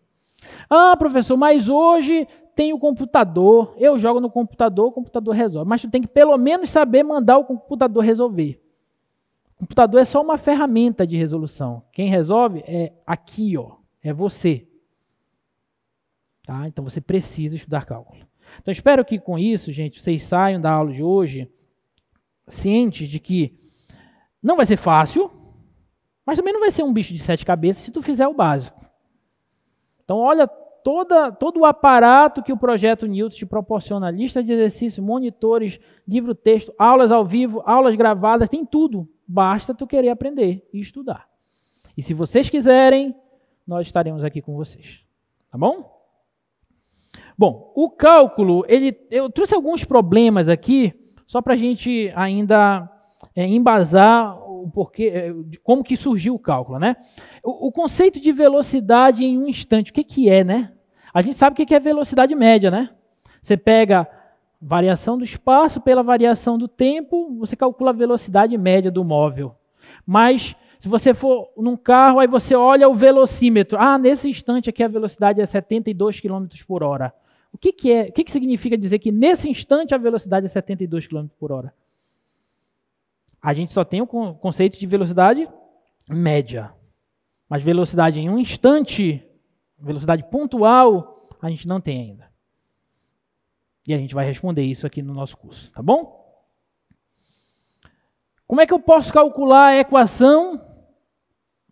Speaker 1: Ah, professor, mas hoje tem o computador. Eu jogo no computador, o computador resolve. Mas tu tem que pelo menos saber mandar o computador resolver. O computador é só uma ferramenta de resolução. Quem resolve é aqui, ó, é você. Tá? Então, você precisa estudar cálculo. Então, espero que com isso, gente, vocês saiam da aula de hoje cientes de que não vai ser fácil, mas também não vai ser um bicho de 7 cabeças se tu fizer o básico. Então, olha todo o aparato que o Projeto Newton te proporciona, lista de exercícios, monitores, livro-texto, aulas ao vivo, aulas gravadas, tem tudo. Basta tu querer aprender e estudar. E se vocês quiserem, nós estaremos aqui com vocês. Tá bom? Bom, o cálculo, eu trouxe alguns problemas aqui, só para a gente ainda embasar o porquê, como que surgiu o cálculo, né? O conceito de velocidade em um instante, o que é, né? A gente sabe o que é velocidade média, né? Você pega variação do espaço pela variação do tempo, você calcula a velocidade média do móvel. Mas se você for num carro, aí você olha o velocímetro. Ah, nesse instante aqui a velocidade é 72 km por hora. O que significa dizer que nesse instante a velocidade é 72 km por hora? A gente só tem o conceito de velocidade média. Mas velocidade em um instante, velocidade pontual, a gente não tem ainda. E a gente vai responder isso aqui no nosso curso, tá bom? Como é que eu posso calcular a equação?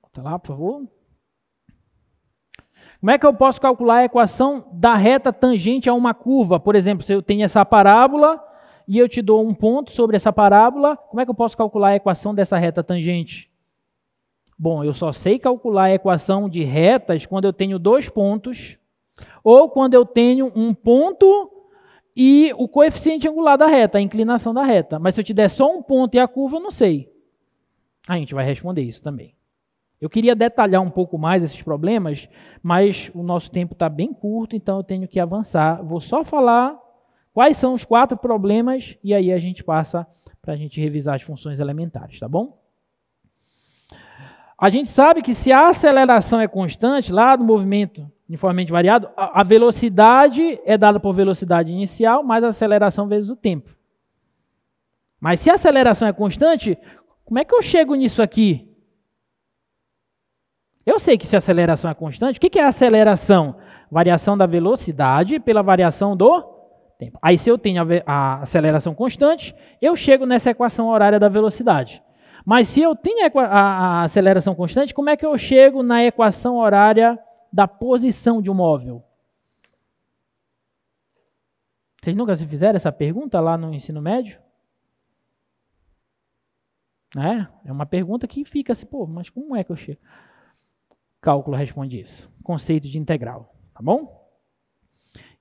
Speaker 1: Bota lá, por favor. Como é que eu posso calcular a equação da reta tangente a uma curva? Por exemplo, se eu tenho essa parábola e eu te dou um ponto sobre essa parábola, como é que eu posso calcular a equação dessa reta tangente? Bom, eu só sei calcular a equação de retas quando eu tenho 2 pontos ou quando eu tenho um ponto e o coeficiente angular da reta, a inclinação da reta. Mas se eu te der só um ponto e a curva, eu não sei. A gente vai responder isso também. Eu queria detalhar um pouco mais esses problemas, mas o nosso tempo está bem curto, então eu tenho que avançar. Vou só falar quais são os 4 problemas e aí a gente passa para a gente revisar as funções elementares, tá bom? A gente sabe que se a aceleração é constante, lá no movimento uniformemente variado, a velocidade é dada por velocidade inicial mais a aceleração vezes o tempo. Mas se a aceleração é constante, como é que eu chego nisso aqui? Eu sei que se a aceleração é constante, o que é a aceleração? Variação da velocidade pela variação do tempo. Aí se eu tenho a aceleração constante, eu chego nessa equação horária da velocidade. Mas se eu tenho a aceleração constante, como é que eu chego na equação horária da posição de um móvel? Vocês nunca se fizeram essa pergunta lá no ensino médio? É uma pergunta que fica assim, pô, mas como é que eu chego? Cálculo responde isso. Conceito de integral, tá bom?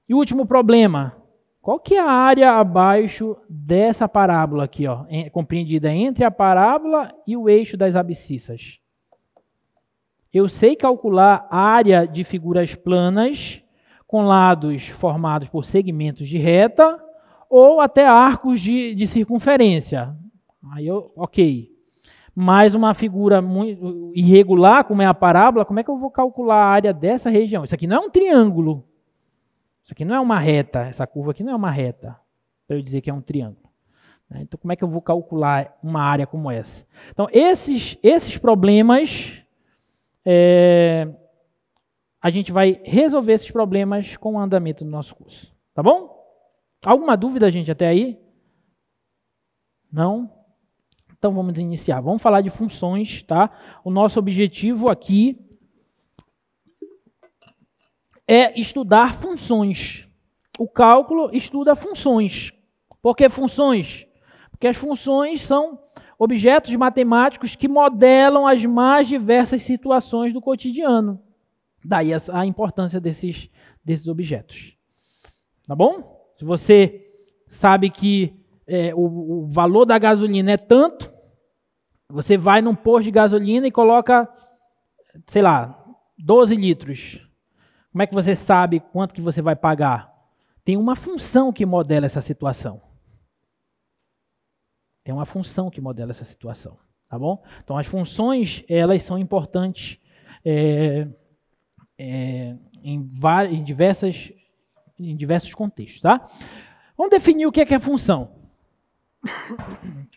Speaker 1: E o último problema. Qual que é a área abaixo dessa parábola aqui, ó, compreendida entre a parábola e o eixo das abscissas? Eu sei calcular a área de figuras planas com lados formados por segmentos de reta ou até arcos de circunferência. Aí ok. Mais uma figura muito irregular, como é a parábola, como é que eu vou calcular a área dessa região? Isso aqui não é um triângulo. Isso aqui não é uma reta. Essa curva aqui não é uma reta, para eu dizer que é um triângulo. Então, como é que eu vou calcular uma área como essa? Então, esses problemas, a gente vai resolver esses problemas com o andamento do nosso curso. Tá bom? Alguma dúvida, gente, até aí? Não? Então, vamos iniciar. Vamos falar de funções, tá? O nosso objetivo aqui é estudar funções. O cálculo estuda funções. Por que funções? Porque as funções são objetos matemáticos que modelam as mais diversas situações do cotidiano. Daí a importância desses objetos. Tá bom? Se você sabe que o valor da gasolina é tanto, você vai num posto de gasolina e coloca, sei lá, 12 litros. Como é que você sabe quanto que você vai pagar? Tem uma função que modela essa situação. Tem uma função que modela essa situação, tá bom? Então, as funções, elas são importantes em diversos contextos, tá? Vamos definir o que é função.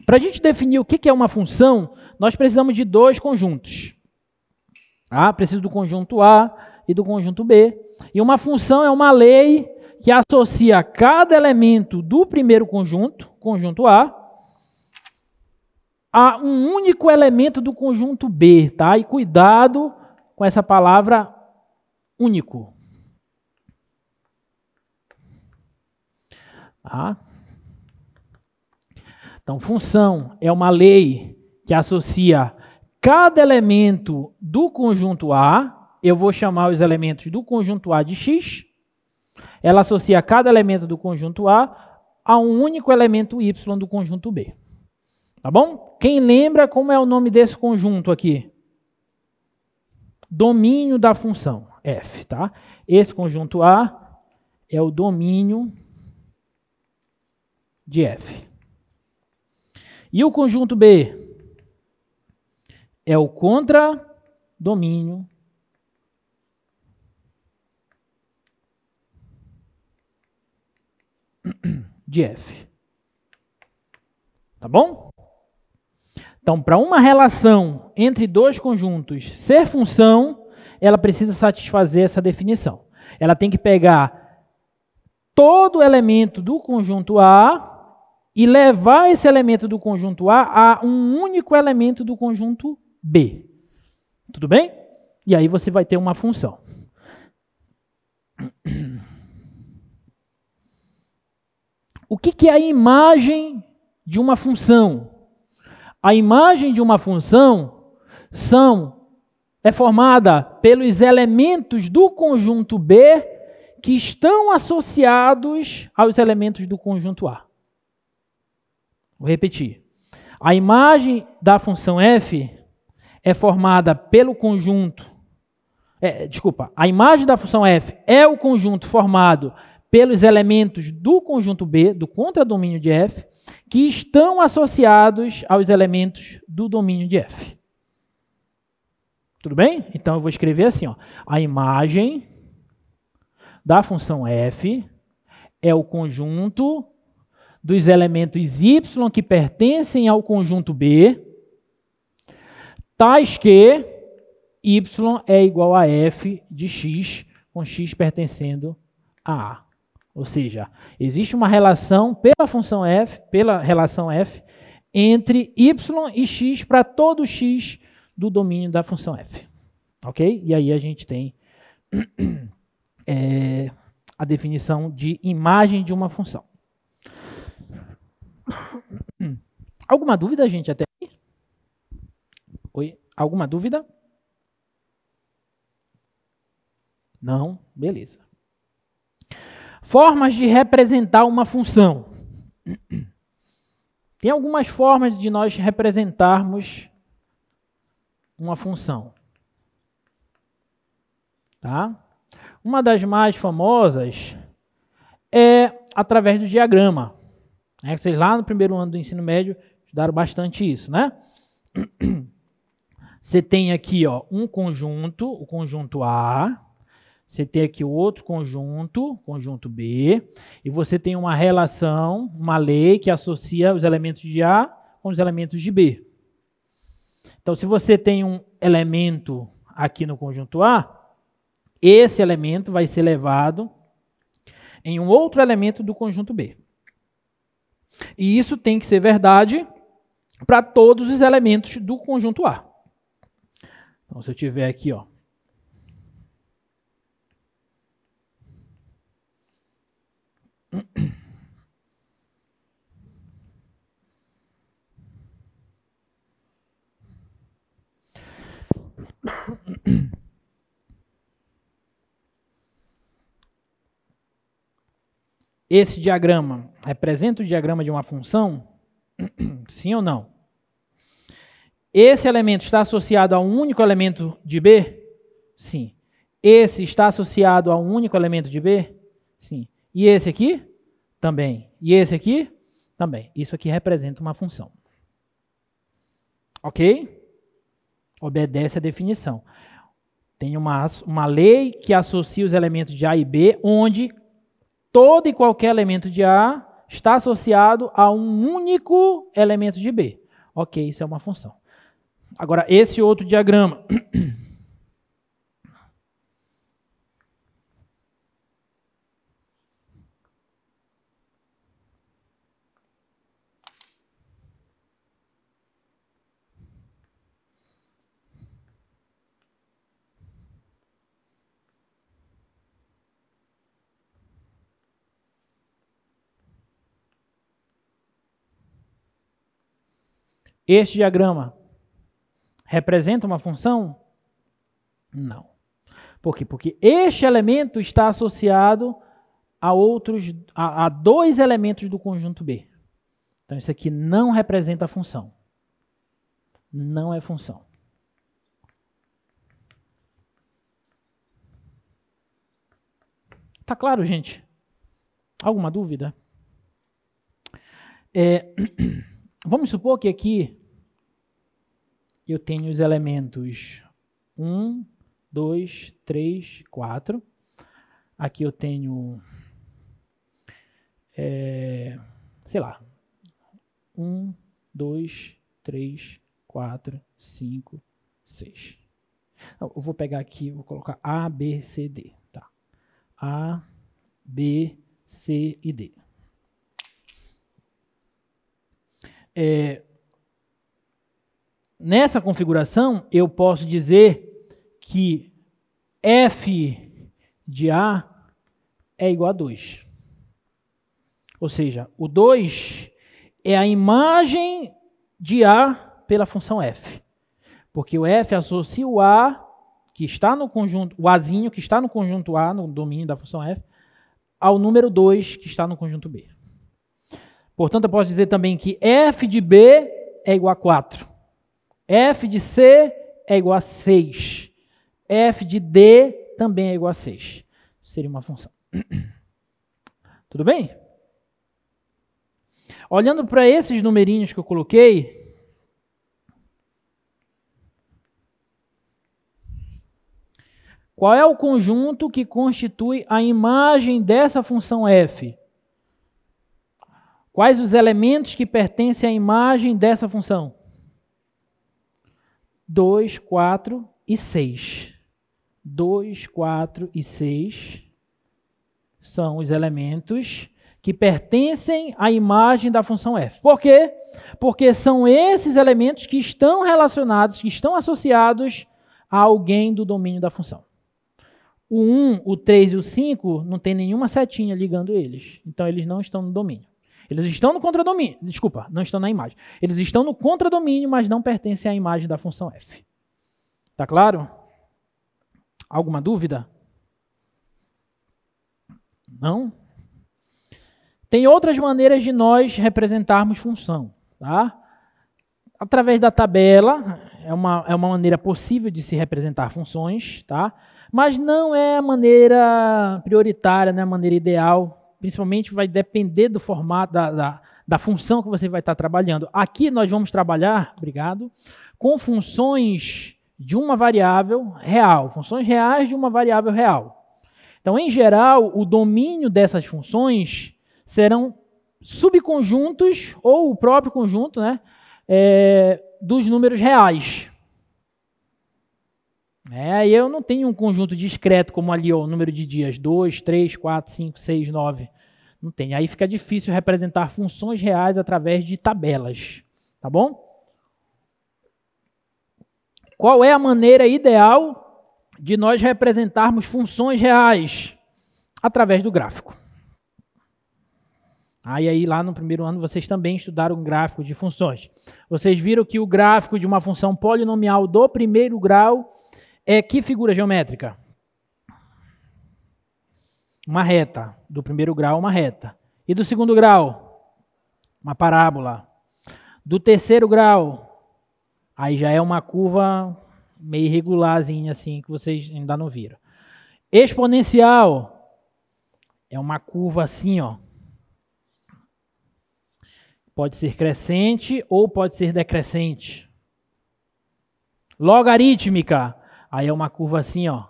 Speaker 1: Para a gente definir o que é uma função, nós precisamos de 2 conjuntos. Tá? Preciso do conjunto A e do conjunto B. E uma função é uma lei que associa cada elemento do primeiro conjunto, conjunto A um único elemento do conjunto B, tá? E cuidado com essa palavra único. Tá? Então, função é uma lei que associa cada elemento do conjunto A. Eu vou chamar os elementos do conjunto A de X. Ela associa cada elemento do conjunto A um único elemento Y do conjunto B. Tá bom? Quem lembra como é o nome desse conjunto aqui? Domínio da função f, tá? Esse conjunto A é o domínio de f. E o conjunto B é o contradomínio de f. Tá bom? Então, para uma relação entre 2 conjuntos ser função, ela precisa satisfazer essa definição. Ela tem que pegar todo elemento do conjunto A e levar esse elemento do conjunto A um único elemento do conjunto B. Tudo bem? E aí você vai ter uma função. O que é a imagem de uma função? A imagem de uma função é formada pelos elementos do conjunto B que estão associados aos elementos do conjunto A. Vou repetir. A imagem da função f é formada pelo conjunto... a imagem da função f é o conjunto formado pelos elementos do conjunto B, do contradomínio de f, que estão associados aos elementos do domínio de f. Tudo bem? Então, eu vou escrever assim, ó. A imagem da função f é o conjunto dos elementos y que pertencem ao conjunto B, tais que y é igual a f de x, com x pertencendo a A. Ou seja, existe uma relação pela relação f, entre y e x para todo x do domínio da função f. Ok? E aí a gente tem a definição de imagem de uma função. Alguma dúvida, gente, até aqui? Oi? Alguma dúvida? Não? Beleza. Formas de representar uma função. Tem algumas formas de nós representarmos uma função. Tá? Uma das mais famosas é através do diagrama. Vocês lá no primeiro ano do ensino médio estudaram bastante isso, né? Você tem aqui, ó, um conjunto, o conjunto A. Você tem aqui o outro conjunto, conjunto B, e você tem uma relação, uma lei que associa os elementos de A com os elementos de B. Então, se você tem um elemento aqui no conjunto A, esse elemento vai ser levado em um outro elemento do conjunto B. E isso tem que ser verdade para todos os elementos do conjunto A. Então, se eu tiver aqui, ó, esse diagrama representa o diagrama de uma função? Sim ou não? Esse elemento está associado a um único elemento de B? Sim. Esse está associado a um único elemento de B? Sim. E esse aqui? Também. E esse aqui? Também. Isso aqui representa uma função. Ok? Obedece à definição. Tem uma lei que associa os elementos de A e B, onde todo e qualquer elemento de A está associado a um único elemento de B. Ok, isso é uma função. Agora, esse outro diagrama. Este diagrama representa uma função? Não. Por quê? Porque este elemento está associado a dois elementos do conjunto B. Então, isso aqui não representa a função. Não é função. Tá claro, gente? Alguma dúvida? Vamos supor que aqui eu tenho os elementos 1, 2, 3, 4. Aqui eu tenho, sei lá, 1, 2, 3, 4, 5, 6. Eu vou pegar aqui, vou colocar A, B, C, D. Tá. A, B, C e D. Nessa configuração, eu posso dizer que f de A é igual a 2. Ou seja, o 2 é a imagem de A pela função f. Porque o f associa o A, que está no conjunto, o Azinho que está no conjunto A, no domínio da função f, ao número 2 que está no conjunto B. Portanto, eu posso dizer também que f de B é igual a 4. F de C é igual a 6. F de D também é igual a 6. Seria uma função. Tudo bem? Olhando para esses numerinhos que eu coloquei, qual é o conjunto que constitui a imagem dessa função f? Quais os elementos que pertencem à imagem dessa função? 2, 4 e 6. 2, 4 e 6 são os elementos que pertencem à imagem da função f. Por quê? Porque são esses elementos que estão relacionados, que estão associados a alguém do domínio da função. O 1, o 3 e o 5 não tem nenhuma setinha ligando eles. Então, eles não estão no domínio. Eles estão no contradomínio. Desculpa, não estão na imagem. Eles estão no contradomínio, mas não pertencem à imagem da função f. Tá claro? Alguma dúvida? Não? Tem outras maneiras de nós representarmos função. Tá? Através da tabela, é uma maneira possível de se representar funções, tá? Mas não é a maneira prioritária, não é a maneira ideal. Principalmente vai depender do formato, da função que você vai estar trabalhando. Aqui nós vamos trabalhar, obrigado, com funções de uma variável real, funções reais de uma variável real. Então, em geral, o domínio dessas funções serão subconjuntos, ou o próprio conjunto, né, dos números reais. E eu não tenho um conjunto discreto como ali, ó, o número de dias, 2, 3, 4, 5, 6, 9. Não tem. Aí fica difícil representar funções reais através de tabelas. Tá bom? Qual é a maneira ideal de nós representarmos funções reais? Através do gráfico. Aí lá no primeiro ano vocês também estudaram um gráfico de funções. Vocês viram que o gráfico de uma função polinomial do primeiro grau é que figura geométrica? Uma reta. Do primeiro grau, uma reta. E do segundo grau? Uma parábola. Do terceiro grau? Aí já é uma curva meio irregularzinha assim, que vocês ainda não viram. Exponencial é uma curva assim, ó. Pode ser crescente ou pode ser decrescente. Logarítmica, aí é uma curva assim, ó.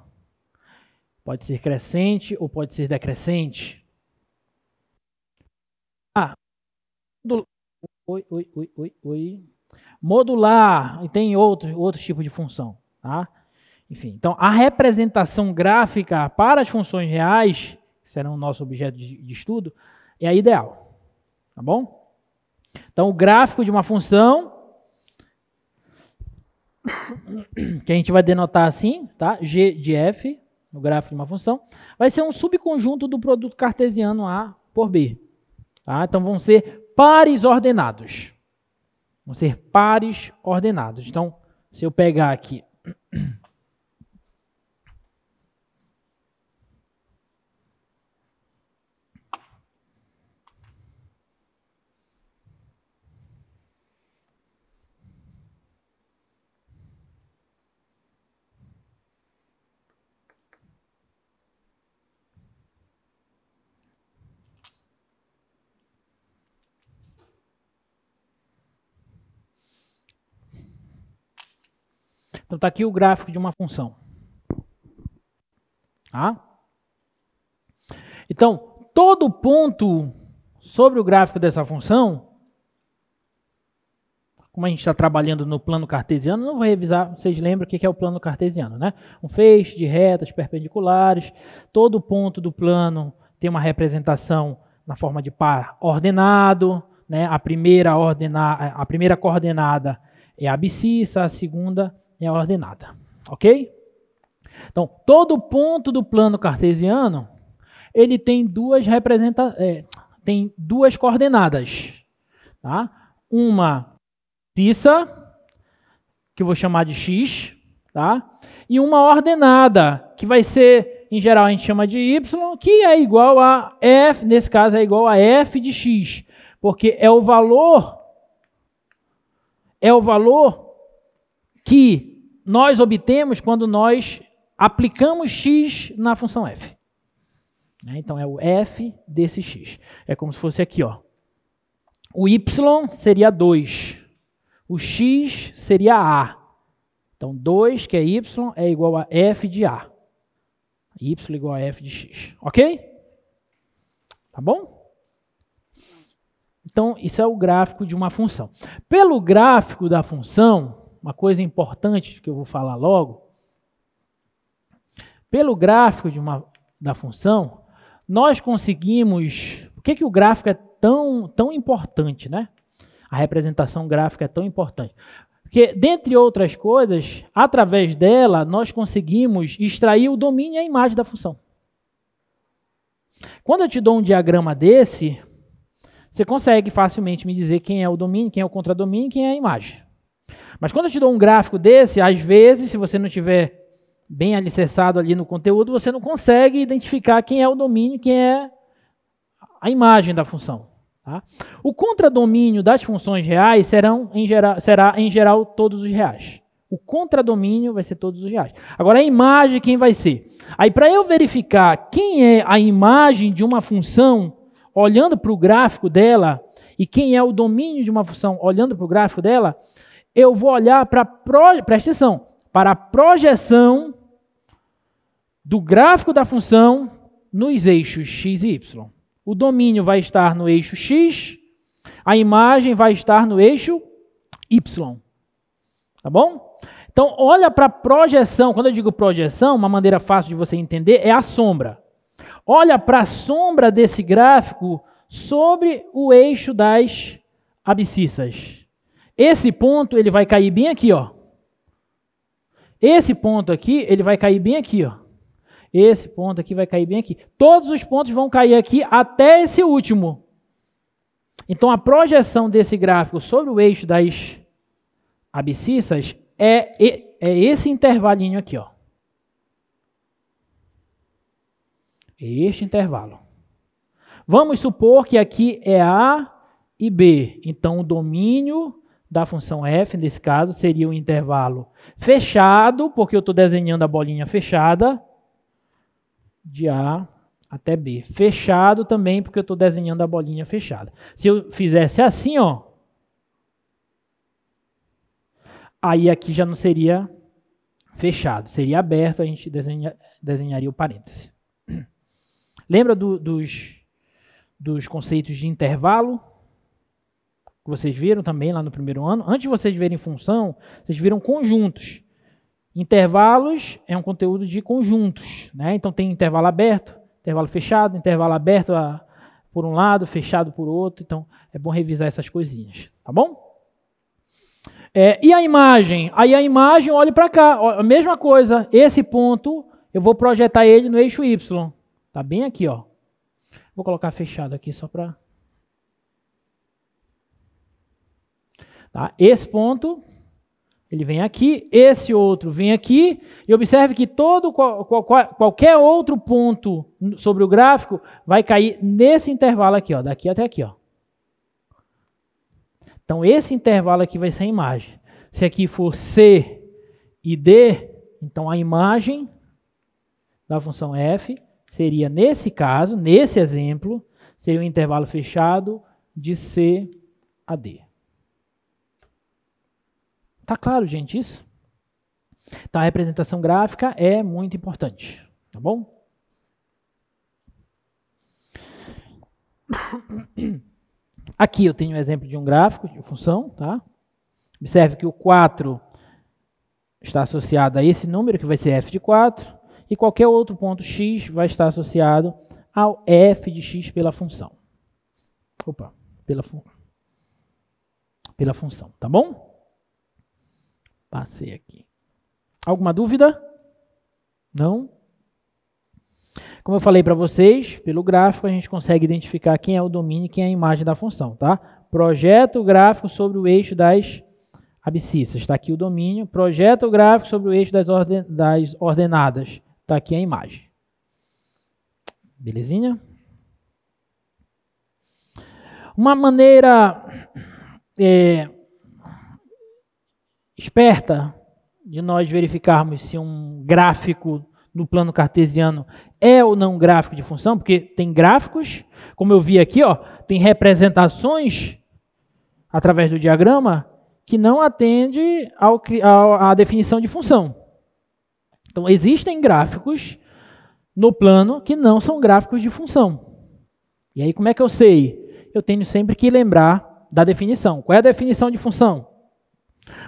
Speaker 1: Pode ser crescente ou pode ser decrescente. Modular, e tem outro tipo de função, tá? Enfim, então a representação gráfica para as funções reais, que serão o nosso objeto de estudo, é a ideal, tá bom? Então o gráfico de uma função, que a gente vai denotar assim, tá? G de f, o gráfico de uma função, vai ser um subconjunto do produto cartesiano A por B. Tá? Então vão ser pares ordenados. Vão ser pares ordenados. Então, se eu pegar aqui... Então, está aqui o gráfico de uma função. Tá? Então, todo ponto sobre o gráfico dessa função, como a gente está trabalhando no plano cartesiano, não vou revisar, vocês lembram o que é o plano cartesiano, né? Um feixe de retas perpendiculares, todo ponto do plano tem uma representação na forma de par ordenado, né? A primeira coordenada é a abscissa, a segunda é a ordenada, ok? Então, todo ponto do plano cartesiano ele tem tem duas coordenadas. Tá? Uma abscissa, que eu vou chamar de x, tá? E uma ordenada, que vai ser, em geral, a gente chama de y, que é igual a f, nesse caso é igual a f de x, porque é o valor que nós obtemos quando nós aplicamos x na função f. Então, é o f desse x. É como se fosse aqui, ó. O y seria 2. O x seria a. Então, 2, que é y, é igual a f de a. Y igual a f de x. Ok? Tá bom? Então, isso é o gráfico de uma função. Pelo gráfico da função, uma coisa importante que eu vou falar logo. Pelo gráfico da função, nós conseguimos... Por que o gráfico é tão importante, né? A representação gráfica é tão importante. Porque, dentre outras coisas, através dela, nós conseguimos extrair o domínio e a imagem da função. Quando eu te dou um diagrama desse, você consegue facilmente me dizer quem é o domínio, quem é o contradomínio e quem é a imagem. Mas quando eu te dou um gráfico desse, às vezes, se você não tiver bem alicerçado ali no conteúdo, você não consegue identificar quem é o domínio e quem é a imagem da função. Tá? O contradomínio das funções reais será, em geral, todos os reais. O contradomínio vai ser todos os reais. Agora, a imagem, quem vai ser? Aí, para eu verificar quem é a imagem de uma função, olhando para o gráfico dela, e quem é o domínio de uma função, olhando para o gráfico dela, eu vou olhar para a projeção do gráfico da função nos eixos x e y. O domínio vai estar no eixo x, a imagem vai estar no eixo y. Tá bom? Então, olha para a projeção. Quando eu digo projeção, uma maneira fácil de você entender é a sombra. Olha para a sombra desse gráfico sobre o eixo das abscissas. Esse ponto ele vai cair bem aqui, ó. Esse ponto aqui, ele vai cair bem aqui, ó. Esse ponto aqui vai cair bem aqui. Todos os pontos vão cair aqui até esse último. Então, a projeção desse gráfico sobre o eixo das abscissas é esse intervalinho aqui, ó. É este intervalo. Vamos supor que aqui é A e B. Então, o domínio da função f, nesse caso, seria o intervalo fechado, porque eu estou desenhando a bolinha fechada, de A até B. Fechado também, porque eu estou desenhando a bolinha fechada. Se eu fizesse assim, ó, aí aqui já não seria fechado, seria aberto, a gente desenharia o parêntese. Lembra dos conceitos de intervalo? Que vocês viram também lá no primeiro ano? Antes de vocês verem função, vocês viram conjuntos. Intervalos é um conteúdo de conjuntos, né? Então tem intervalo aberto, intervalo fechado, intervalo aberto por um lado, fechado por outro. Então é bom revisar essas coisinhas, tá bom? E a imagem? Aí a imagem, olhe para cá, a mesma coisa. Esse ponto, eu vou projetar ele no eixo Y. Tá bem aqui, ó. Vou colocar fechado aqui só para... Tá? Esse ponto, ele vem aqui, esse outro vem aqui, e observe que qualquer outro ponto sobre o gráfico vai cair nesse intervalo aqui, ó, daqui até aqui, ó. Então, esse intervalo aqui vai ser a imagem. Se aqui for C e D, então a imagem da função f seria, nesse caso, nesse exemplo, seria um intervalo fechado de C a D. Tá claro, gente, isso? Então, a representação gráfica é muito importante, tá bom? Aqui eu tenho um exemplo de um gráfico de função, tá? Observe que o 4 está associado a esse número, que vai ser f de 4, e qualquer outro ponto x vai estar associado ao f de x pela função. Opa, pela função, tá bom? Passei aqui. Alguma dúvida? Não? Como eu falei para vocês, pelo gráfico a gente consegue identificar quem é o domínio e quem é a imagem da função, tá? Projeta o gráfico sobre o eixo das abscissas, está aqui o domínio. Projeta o gráfico sobre o eixo das ordenadas, está aqui a imagem. Belezinha? Uma maneira esperta de nós verificarmos se um gráfico no plano cartesiano é ou não gráfico de função, porque tem gráficos, como eu vi aqui, ó, tem representações através do diagrama que não atende à definição de função. Então, existem gráficos no plano que não são gráficos de função. E aí, como é que eu sei? Eu tenho sempre que lembrar da definição. Qual é a definição de função?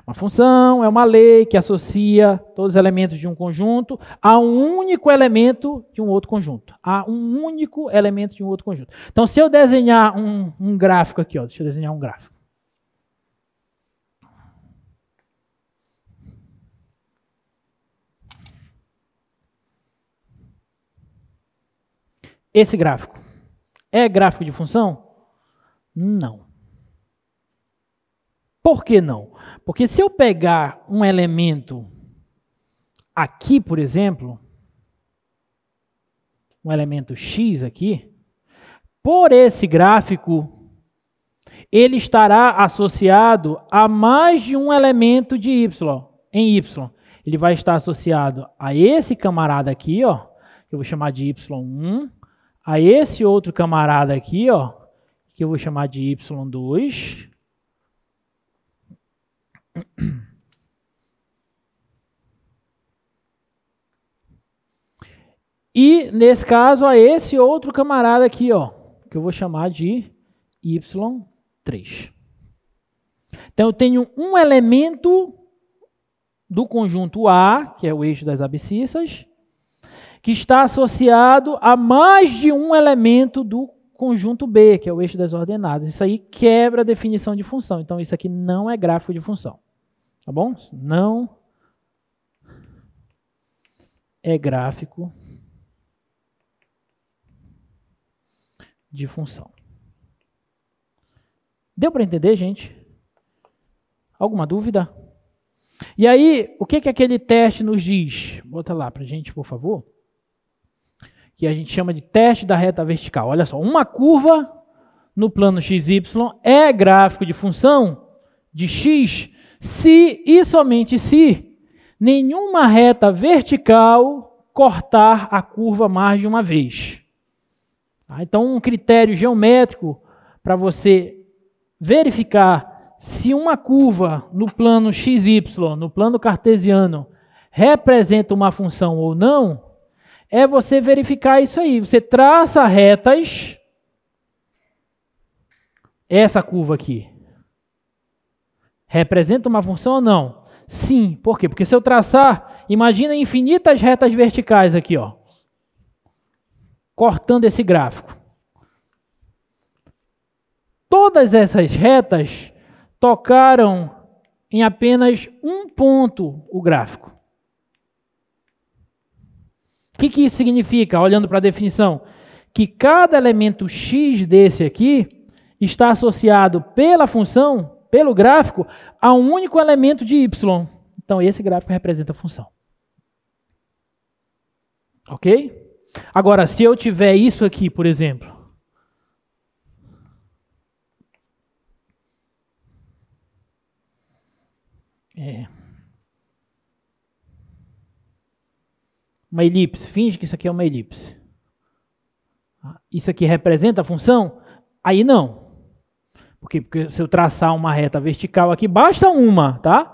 Speaker 1: Uma função é uma lei que associa todos os elementos de um conjunto a um único elemento de um outro conjunto. A um único elemento de um outro conjunto. Então, se eu desenhar um gráfico aqui, ó, deixa eu desenhar um gráfico. Esse gráfico é gráfico de função? Não. Por que não? Porque se eu pegar um elemento aqui, por exemplo, um elemento x aqui, por esse gráfico, ele estará associado a mais de um elemento de y, em y. Ele vai estar associado a esse camarada aqui, ó, que eu vou chamar de y1, a esse outro camarada aqui, ó, que eu vou chamar de y2, e, nesse caso, a esse outro camarada aqui, ó, que eu vou chamar de y3. Então, eu tenho um elemento do conjunto A, que é o eixo das abscissas, que está associado a mais de um elemento do conjunto B, que é o eixo das ordenadas. Isso aí quebra a definição de função. Então, isso aqui não é gráfico de função. Tá bom? Não é gráfico de função. Deu para entender, gente? Alguma dúvida? E aí, o que aquele teste nos diz? Bota lá para a gente, por favor. Que a gente chama de teste da reta vertical. Olha só, uma curva no plano XY é gráfico de função de x se e somente se nenhuma reta vertical cortar a curva mais de uma vez. Então, um critério geométrico para você verificar se uma curva no plano XY, no plano cartesiano, representa uma função ou não, é você verificar isso aí. Você traça retas, essa curva aqui, representa uma função ou não? Sim. Por quê? Porque se eu traçar, imagina infinitas retas verticais aqui, ó, cortando esse gráfico. Todas essas retas tocaram em apenas um ponto o gráfico. O que isso significa, olhando para a definição? Que cada elemento x desse aqui está associado pela função, pelo gráfico, a um único elemento de y. Então, esse gráfico representa a função. Ok? Agora, se eu tiver isso aqui, por exemplo, uma elipse, finge que isso aqui é uma elipse. Isso aqui representa a função? Aí não. Porque se eu traçar uma reta vertical aqui, basta uma, tá?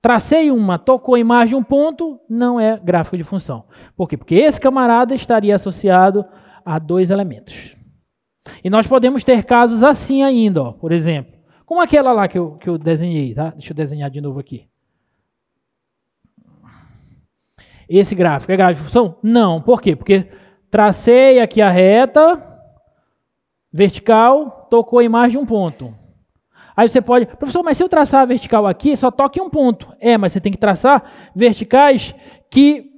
Speaker 1: Tracei uma, tocou em mais de um ponto, não é gráfico de função. Por quê? Porque esse camarada estaria associado a dois elementos. E nós podemos ter casos assim ainda, ó, por exemplo. Como aquela lá que eu desenhei, tá? Deixa eu desenhar de novo aqui. Esse gráfico é gráfico de função? Não. Por quê? Porque tracei aqui a reta vertical, tocou em mais de um ponto. Aí você pode... Professor, mas se eu traçar a vertical aqui, só toca em um ponto. Mas você tem que traçar verticais que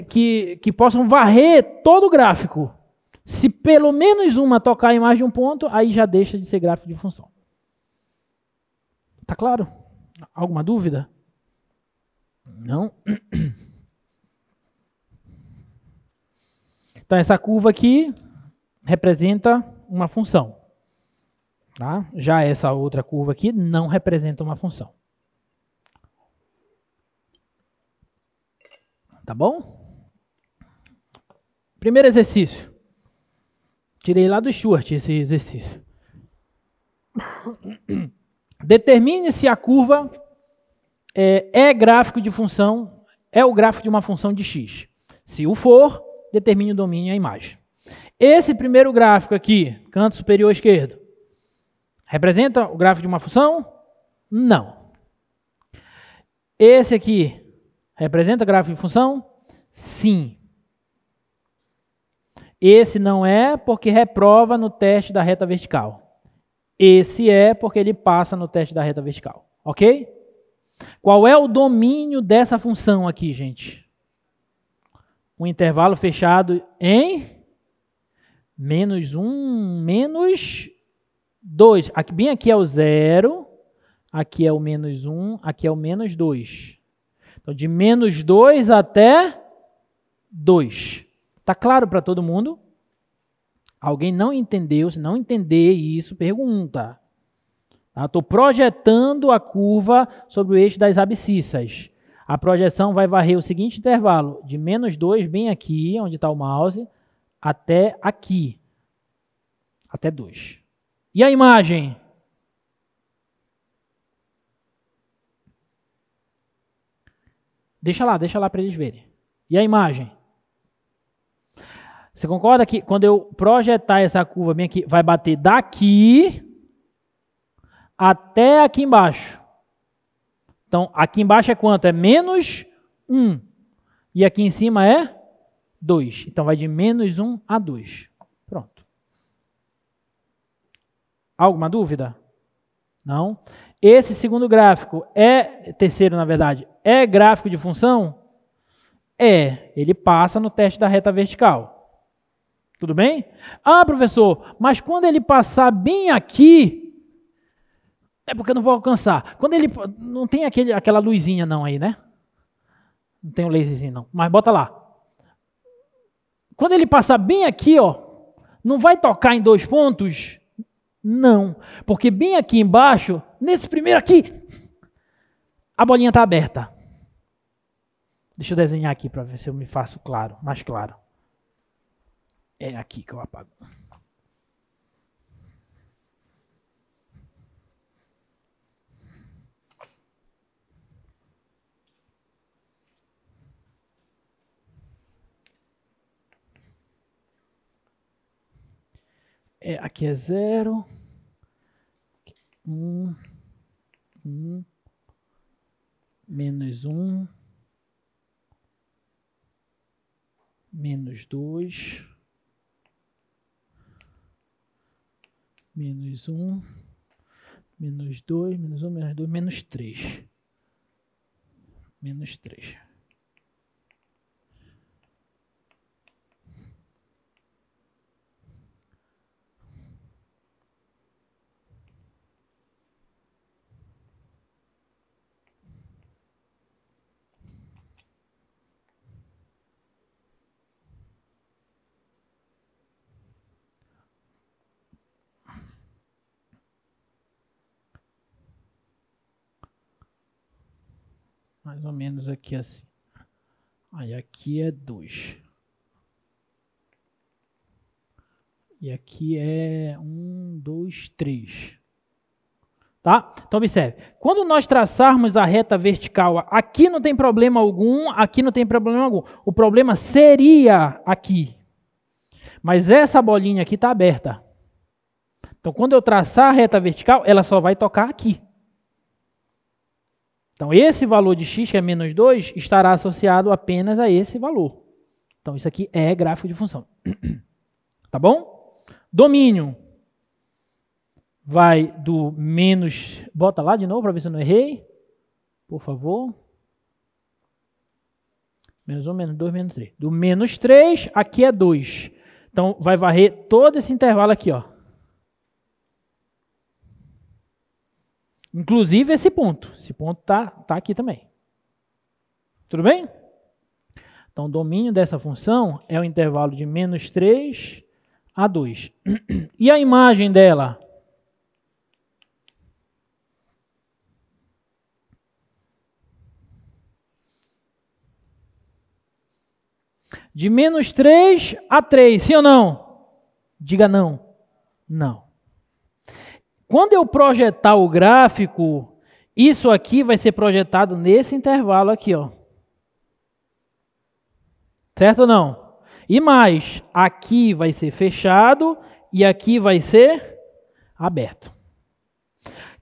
Speaker 1: que possam varrer todo o gráfico. Se pelo menos uma tocar em mais de um ponto, aí já deixa de ser gráfico de função. Tá claro? Alguma dúvida? Não? Então, essa curva aqui representa uma função. Tá? Já essa outra curva aqui não representa uma função. Tá bom? Primeiro exercício. Tirei lá do Stuart esse exercício. Determine se a curva é gráfico de função, é o gráfico de uma função de x. Se o for, determine o domínio e a imagem. Esse primeiro gráfico aqui, canto superior esquerdo, representa o gráfico de uma função? Não. Esse aqui representa gráfico de função? Sim. Esse não é porque reprova no teste da reta vertical. Esse é porque ele passa no teste da reta vertical. Ok? Qual é o domínio dessa função aqui, gente? Um intervalo fechado em -1, -2. Aqui, bem aqui é o 0, aqui é o -1, aqui é o -2. Então, de -2 até 2. Está claro para todo mundo? Alguém não entendeu? Se não entender isso, pergunta. Estou projetando a curva sobre o eixo das abscissas. A projeção vai varrer o seguinte intervalo, de -2, bem aqui, onde está o mouse, até aqui. Até 2. E a imagem? Deixa lá para eles verem. E a imagem? Você concorda que quando eu projetar essa curva bem aqui, vai bater daqui até aqui embaixo? Então, aqui embaixo é quanto? É -1. E aqui em cima é 2. Então, vai de -1 a 2. Pronto. Alguma dúvida? Não? Esse segundo gráfico terceiro, na verdade, é gráfico de função? Ele passa no teste da reta vertical. Tudo bem? Ah, professor, mas quando ele passar bem aqui, é porque eu não vou alcançar. Quando ele não tem aquela luzinha não aí, né? Não tem um laserzinho não, mas bota lá. Quando ele passar bem aqui, ó, não vai tocar em 2 pontos? Não, porque bem aqui embaixo, nesse primeiro aqui, a bolinha está aberta. Deixa eu desenhar aqui para ver se eu me faço claro, mais claro. É aqui que eu apago. Aqui é 0. 1. -1. -2. -1. -2. -1. -2. -3. -3. Mais ou menos aqui assim. Aí aqui é 2. E aqui é 1, 2, 3. Tá? Então observe. Quando nós traçarmos a reta vertical, aqui não tem problema algum, aqui não tem problema algum. O problema seria aqui. Mas essa bolinha aqui está aberta. Então quando eu traçar a reta vertical, ela só vai tocar aqui. Então, esse valor de x, que é -2, estará associado apenas a esse valor. Então, isso aqui é gráfico de função. Tá bom? Domínio. Vai do menos... Bota lá de novo para ver se eu não errei. Por favor. Menos 1, menos 2, menos 3. Do menos 3, aqui é 2. Então, vai varrer todo esse intervalo aqui, ó. Inclusive esse ponto. Esse ponto tá aqui também. Tudo bem? Então, o domínio dessa função é o intervalo de menos 3 a 2. E a imagem dela? De menos 3 a 3, sim ou não? Diga não. Não. Quando eu projetar o gráfico, isso aqui vai ser projetado nesse intervalo aqui, ó. Certo ou não? E mais, aqui vai ser fechado e aqui vai ser aberto.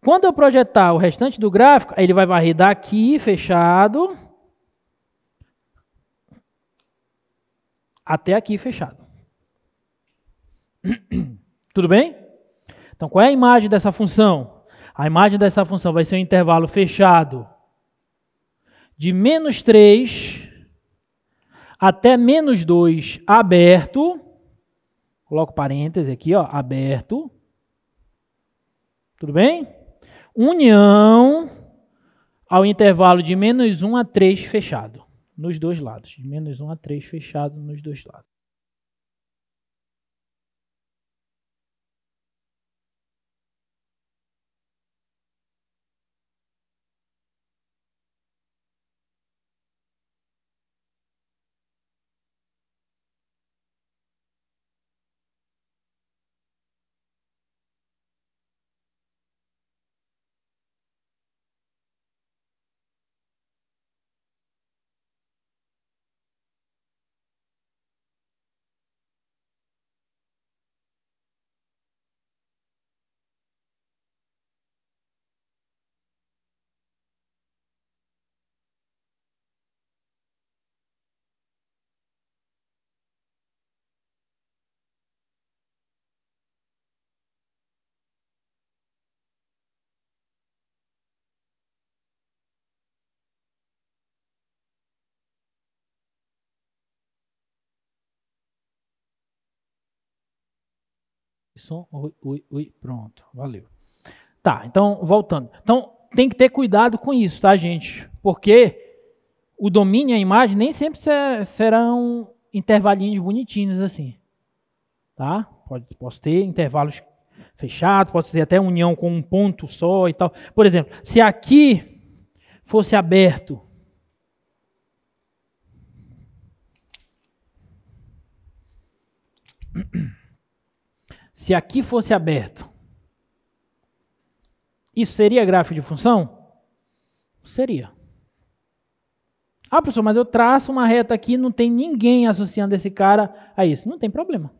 Speaker 1: Quando eu projetar o restante do gráfico, ele vai varrer daqui, fechado, até aqui, fechado. Tudo bem? Então, qual é a imagem dessa função? A imagem dessa função vai ser um intervalo fechado de menos 3 até menos 2 aberto. Coloco parêntese aqui, ó, aberto. Tudo bem? União ao intervalo de menos 1 a 3 fechado, nos dois lados. De menos 1 a 3 fechado nos dois lados. Som, oi, pronto, valeu. Tá, então, voltando. Então, tem que ter cuidado com isso, tá, gente? Porque o domínio e a imagem nem sempre serão intervalinhos bonitinhos assim, tá? Posso ter intervalos fechados, pode ter até união com um ponto só e tal. Por exemplo, se aqui fosse aberto, se aqui fosse aberto, isso seria gráfico de função? Seria. Ah, professor, mas eu traço uma reta aqui, não tem ninguém associando esse cara a isso. Não tem problema.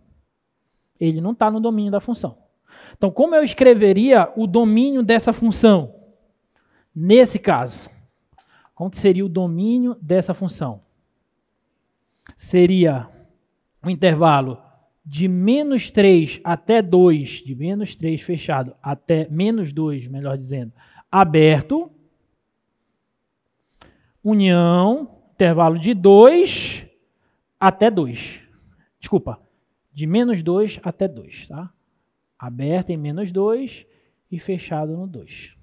Speaker 1: Ele não está no domínio da função. Então, como eu escreveria o domínio dessa função? Nesse caso, como que seria o domínio dessa função? Seria um intervalo de menos 3 até 2, de menos 3 fechado até menos 2, melhor dizendo, aberto, união, intervalo de 2 até 2. Desculpa, de menos 2 até 2, tá? Aberto em menos 2 e fechado no 2.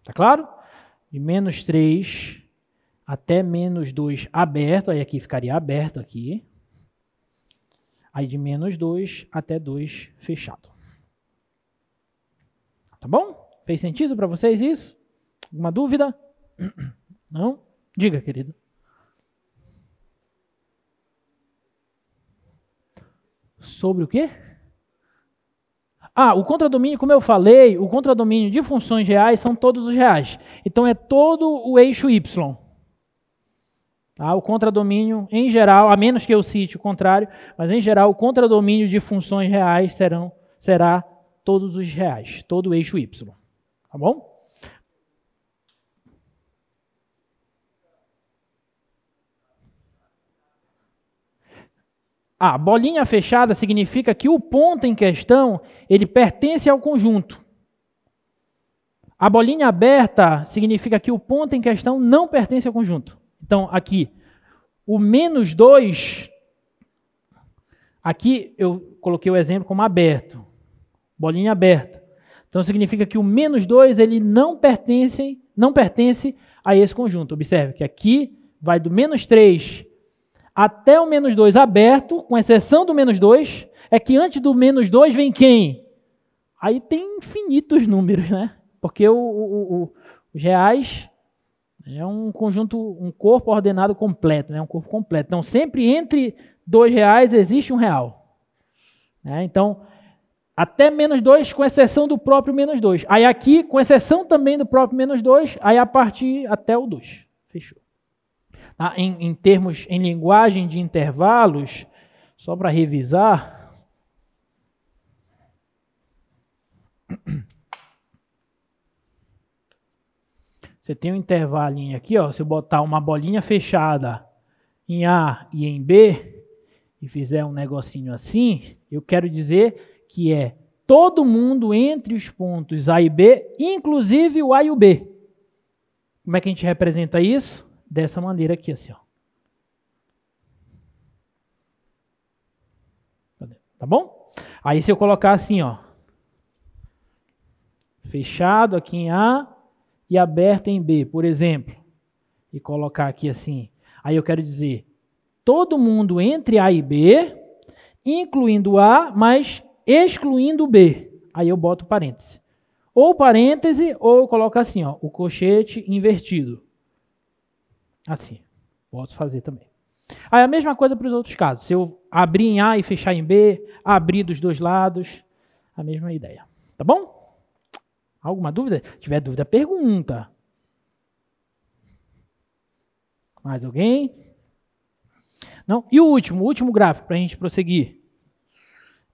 Speaker 1: Tá claro? De menos 3 até menos 2 aberto, aí aqui ficaria aberto aqui. Aí de menos 2 até 2 fechado. Tá bom? Fez sentido para vocês isso? Alguma dúvida? Não? Diga, querido. Sobre o quê? Ah, o contradomínio, como eu falei, o contradomínio de funções reais são todos os reais. Então é todo o eixo Y. Tá? O contradomínio, em geral, a menos que eu cite o contrário, mas em geral o contradomínio de funções reais será todos os reais, todo o eixo Y. Tá bom? A bolinha fechada significa que o ponto em questão, ele pertence ao conjunto. A bolinha aberta significa que o ponto em questão não pertence ao conjunto. Então, aqui, o menos 2, aqui eu coloquei o exemplo como aberto, bolinha aberta. Então, significa que o menos 2, ele não pertence a esse conjunto. Observe que aqui vai do menos 3 até o menos 2 aberto, com exceção do menos 2, é que antes do menos 2 vem quem? Aí tem infinitos números, né? Porque os reais é um conjunto, um corpo ordenado completo, né? Um corpo completo. Então, sempre entre 2 reais existe um real. Né? Então, até menos 2, com exceção do próprio menos 2. Aí aqui, com exceção também do próprio menos 2, aí a partir até o 2. Fechou. Tá? Em termos, em linguagem de intervalos, só para revisar... Você tem um intervalinho aqui, ó, se eu botar uma bolinha fechada em A e em B, e fizer um negocinho assim, eu quero dizer que é todo mundo entre os pontos A e B, inclusive o A e o B. Como é que a gente representa isso? Dessa maneira aqui, assim, ó. Tá bom? Aí se eu colocar assim, ó, fechado aqui em A e aberto em B, por exemplo, e colocar aqui assim, aí eu quero dizer todo mundo entre A e B, incluindo A, mas excluindo B. Aí eu boto parêntese. Ou parêntese, ou eu coloco assim, ó, o colchete invertido. Assim, posso fazer também. Aí a mesma coisa para os outros casos. Se eu abrir em A e fechar em B, abrir dos dois lados, a mesma ideia. Tá bom? Alguma dúvida? Se tiver dúvida, pergunta. Mais alguém? Não? E o último gráfico, para a gente prosseguir.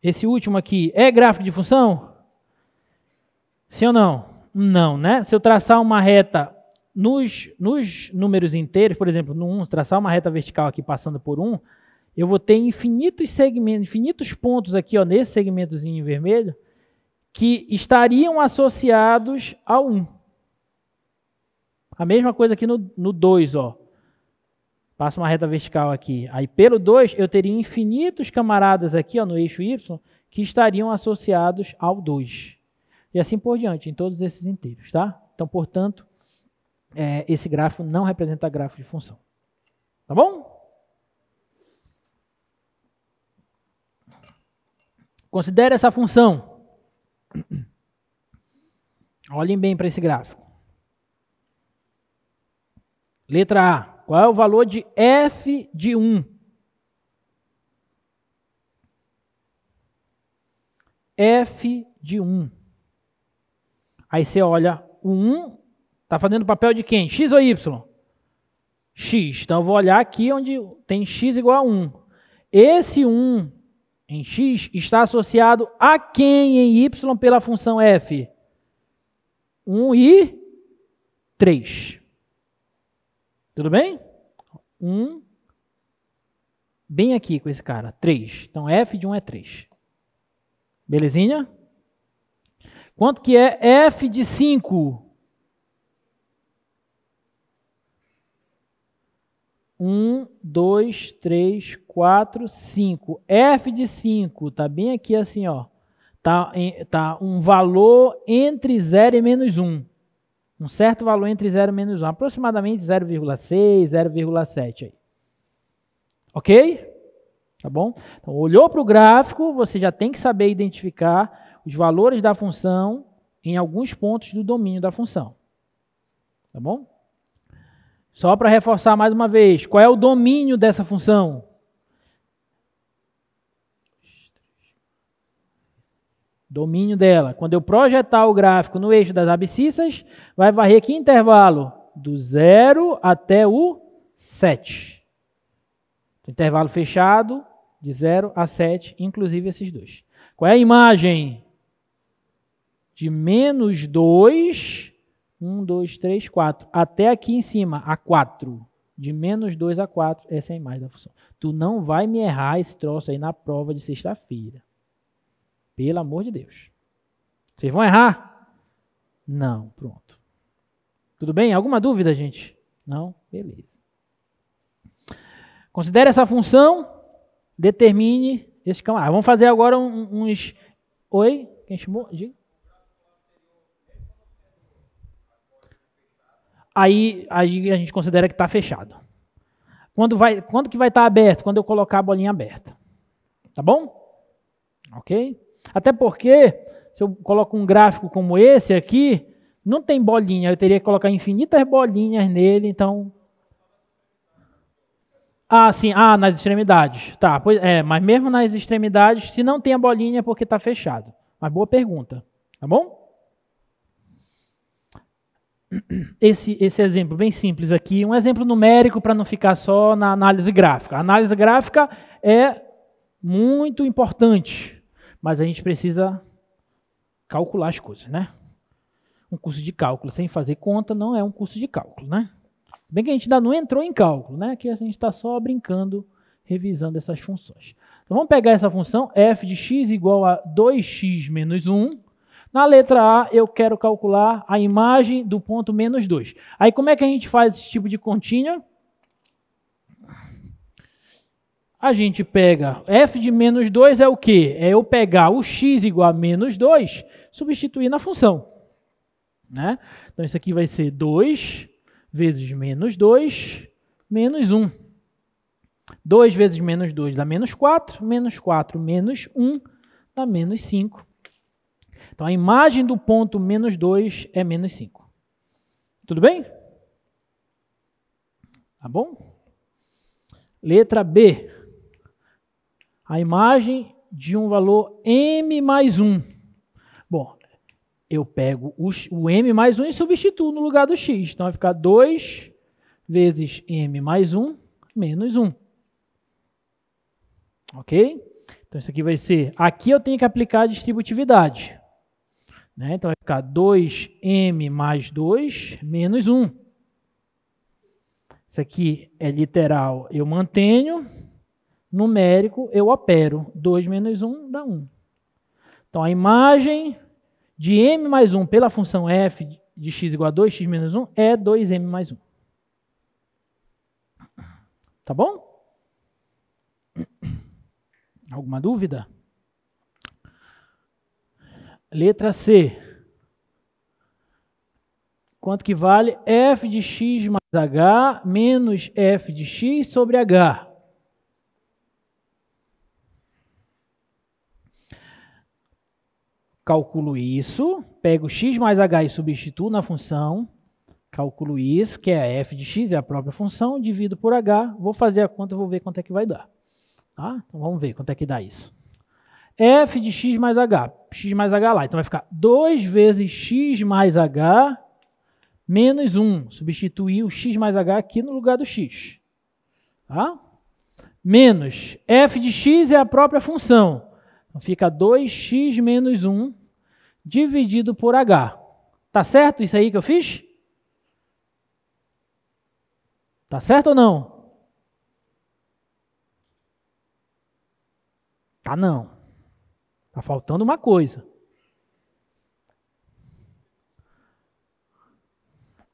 Speaker 1: Esse último aqui é gráfico de função? Sim ou não? Não, né? Se eu traçar uma reta nos números inteiros, por exemplo, no 1, traçar uma reta vertical aqui passando por 1, eu vou ter infinitos segmentos, infinitos pontos aqui, ó, nesse segmentozinho em vermelho, que estariam associados ao 1. A mesma coisa aqui no 2, ó. Passa uma reta vertical aqui. Aí pelo 2 eu teria infinitos camaradas aqui, ó, no eixo Y, que estariam associados ao 2. E assim por diante, em todos esses inteiros, tá? Então, portanto, esse gráfico não representa gráfico de função. Tá bom? Considere essa função. Olhem bem para esse gráfico. Letra A. Qual é o valor de f de 1? F de 1. Aí você olha, o 1 está fazendo papel de quem? X ou Y? X. Então eu vou olhar aqui onde tem x igual a 1. Esse 1 em x está associado a quem em y pela função f? 1 e 3. Tudo bem? 1, bem aqui com esse cara, 3. Então, f de 1 é 3. Belezinha? Quanto que é f de 5? 1, 2, 3, 4, 5. F de 5 está bem aqui assim, ó. Tá um valor entre 0 e menos 1. Um certo valor entre 0 e menos 1. Aproximadamente 0,6, 0,7 aí. Ok? Tá bom? Então, olhou para o gráfico, você já tem que saber identificar os valores da função em alguns pontos do domínio da função. Tá bom? Só para reforçar mais uma vez, qual é o domínio dessa função? Domínio dela. Quando eu projetar o gráfico no eixo das abscissas, vai varrer que intervalo? Do 0 até o 7. Intervalo fechado, de 0 a 7, inclusive esses dois. Qual é a imagem? De menos 2, 1, 2, 3, 4. Até aqui em cima, a 4. De menos 2 a 4, essa é a imagem da função. Tu não vai me errar esse troço aí na prova de sexta-feira. Pelo amor de Deus. Vocês vão errar? Não, pronto. Tudo bem? Alguma dúvida, gente? Não? Beleza. Considere essa função, determine esse camarada. Vamos fazer agora uns... Oi? Quem chamou? Diga. Aí a gente considera que está fechado. Quando que vai estar aberto? Quando eu colocar a bolinha aberta. Tá bom? Ok? Até porque, se eu coloco um gráfico como esse aqui, não tem bolinha. Eu teria que colocar infinitas bolinhas nele, então... Ah, sim. Ah, nas extremidades. Tá, pois é, mas mesmo nas extremidades, se não tem a bolinha é porque está fechado. Mas boa pergunta. Tá bom? Esse exemplo bem simples aqui, um exemplo numérico para não ficar só na análise gráfica. A análise gráfica é muito importante, mas a gente precisa calcular as coisas, né? Um curso de cálculo sem fazer conta não é um curso de cálculo, né? Bem que a gente ainda não entrou em cálculo, né? Que a gente está só brincando, revisando essas funções. Então vamos pegar essa função f de x igual a 2x menos 1. Na letra A, eu quero calcular a imagem do ponto menos 2. Aí, como é que a gente faz esse tipo de continha? A gente pega f de menos 2 é o quê? É eu pegar o x igual a menos 2, substituir na função. Né? Então, isso aqui vai ser 2 vezes menos 2, menos 1. 2 vezes menos 2 dá menos 4 menos 1 dá menos 5. Então, a imagem do ponto menos 2 é menos 5. Tudo bem? Tá bom? Letra B. A imagem de um valor m mais 1. Bom, eu pego o m mais 1 e substituo no lugar do x. Então, vai ficar 2 vezes m mais 1 menos 1. Ok? Então, isso aqui vai ser... Aqui eu tenho que aplicar a distributividade. Né? Então, vai ficar 2m mais 2 menos 1. Isso aqui é literal, eu mantenho. Numérico, eu opero. 2 menos 1 dá 1. Então, a imagem de m mais 1 pela função f de x igual a 2x menos 1 é 2m mais 1. Tá bom? Alguma dúvida? Letra C. Quanto que vale f de x mais h menos f de x sobre h? Calculo isso, pego x mais h e substituo na função. Calculo isso, que é f de x, é a própria função, divido por h. Vou fazer a conta, vou ver quanto é que vai dar. Tá? Então, vamos ver quanto é que dá isso. F de x mais h lá. Então, vai ficar 2 vezes x mais h menos 1. Substituir o x mais h aqui no lugar do x. Tá? Menos f de x é a própria função. Então, fica 2x menos 1 dividido por h. Tá certo isso aí que eu fiz? Tá certo ou não? Tá não. Tá faltando uma coisa.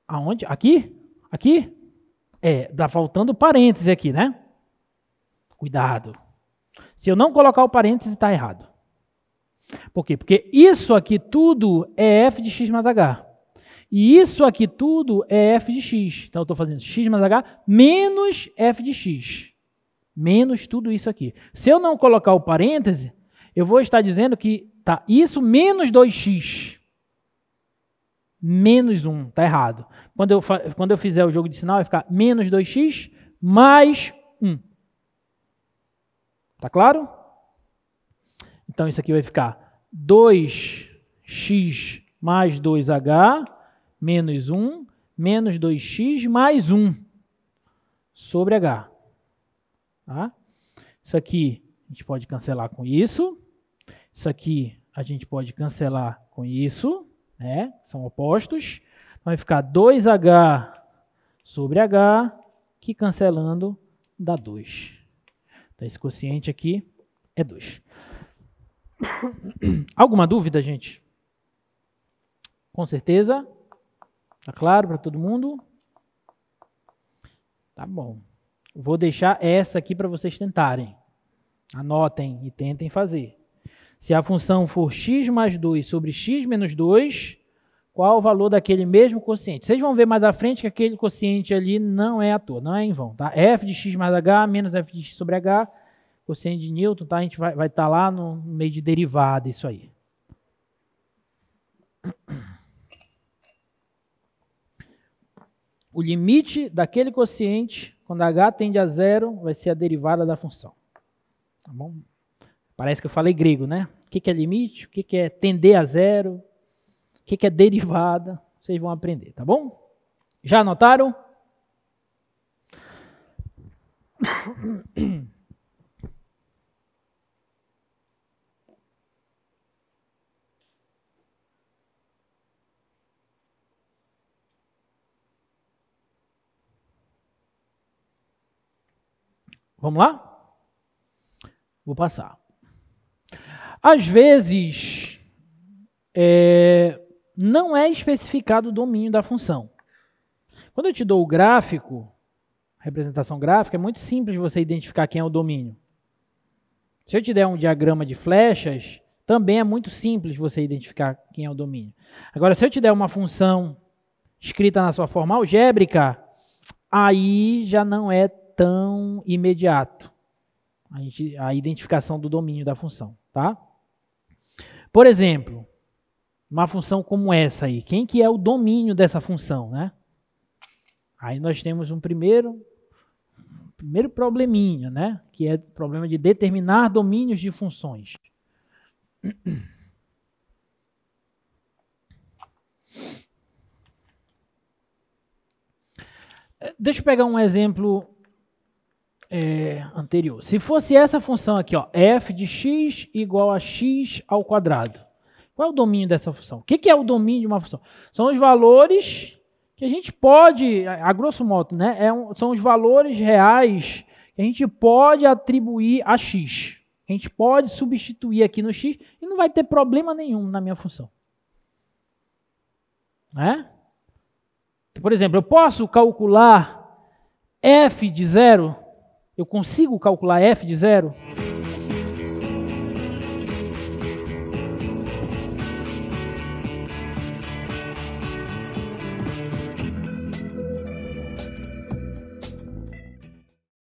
Speaker 1: Aonde? Aqui? Aqui? É, tá faltando parêntese aqui, né? Cuidado. Se eu não colocar o parêntese, está errado. Por quê? Porque isso aqui tudo é f de x mais h. E isso aqui tudo é f de x. Então, eu estou fazendo x mais h menos f de x. Menos tudo isso aqui. Se eu não colocar o parêntese, eu vou estar dizendo que tá isso menos 2x. Menos 1. Está errado. Quando eu fizer o jogo de sinal, vai ficar menos 2x mais 1. Tá claro? Então, isso aqui vai ficar 2x mais 2h menos 1 menos 2x mais 1 sobre h. Tá? Isso aqui a gente pode cancelar com isso. Isso aqui a gente pode cancelar com isso. Né? São opostos. Então, vai ficar 2h sobre h, que cancelando dá 2. Então, esse quociente aqui é 2. Alguma dúvida, gente? Com certeza? Tá claro para todo mundo? Tá bom. Vou deixar essa aqui para vocês tentarem. Anotem e tentem fazer. Se a função for x mais 2 sobre x menos 2, qual o valor daquele mesmo quociente? Vocês vão ver mais à frente que aquele quociente ali não é à toa, não é em vão. Tá? F de x mais h menos f de x sobre h, quociente de Newton, tá? A gente vai estar lá no meio de derivada, isso aí. O limite daquele quociente, quando h tende a zero, vai ser a derivada da função. Tá bom? Parece que eu falei grego, né? O que é limite? O que é tender a zero? O que é derivada? Vocês vão aprender, tá bom? Já anotaram? Vamos lá? Vou passar. Às vezes, não é especificado o domínio da função. Quando eu te dou o gráfico, representação gráfica, é muito simples você identificar quem é o domínio. Se eu te der um diagrama de flechas, também é muito simples você identificar quem é o domínio. Agora, se eu te der uma função escrita na sua forma algébrica, aí já não é tão imediato a identificação do domínio da função, tá? Por exemplo, uma função como essa aí, quem que é o domínio dessa função, né? Aí nós temos um primeiro probleminha, né? Que é o problema de determinar domínios de funções. Deixa eu pegar um exemplo anterior. Se fosse essa função aqui, ó, f de x igual a x ao quadrado. Qual é o domínio dessa função? O que é o domínio de uma função? São os valores que a gente pode, a grosso modo, né, são os valores reais que a gente pode atribuir a x. A gente pode substituir aqui no x e não vai ter problema nenhum na minha função. Né? Por exemplo, eu posso calcular f de 0? Eu consigo calcular f de 0?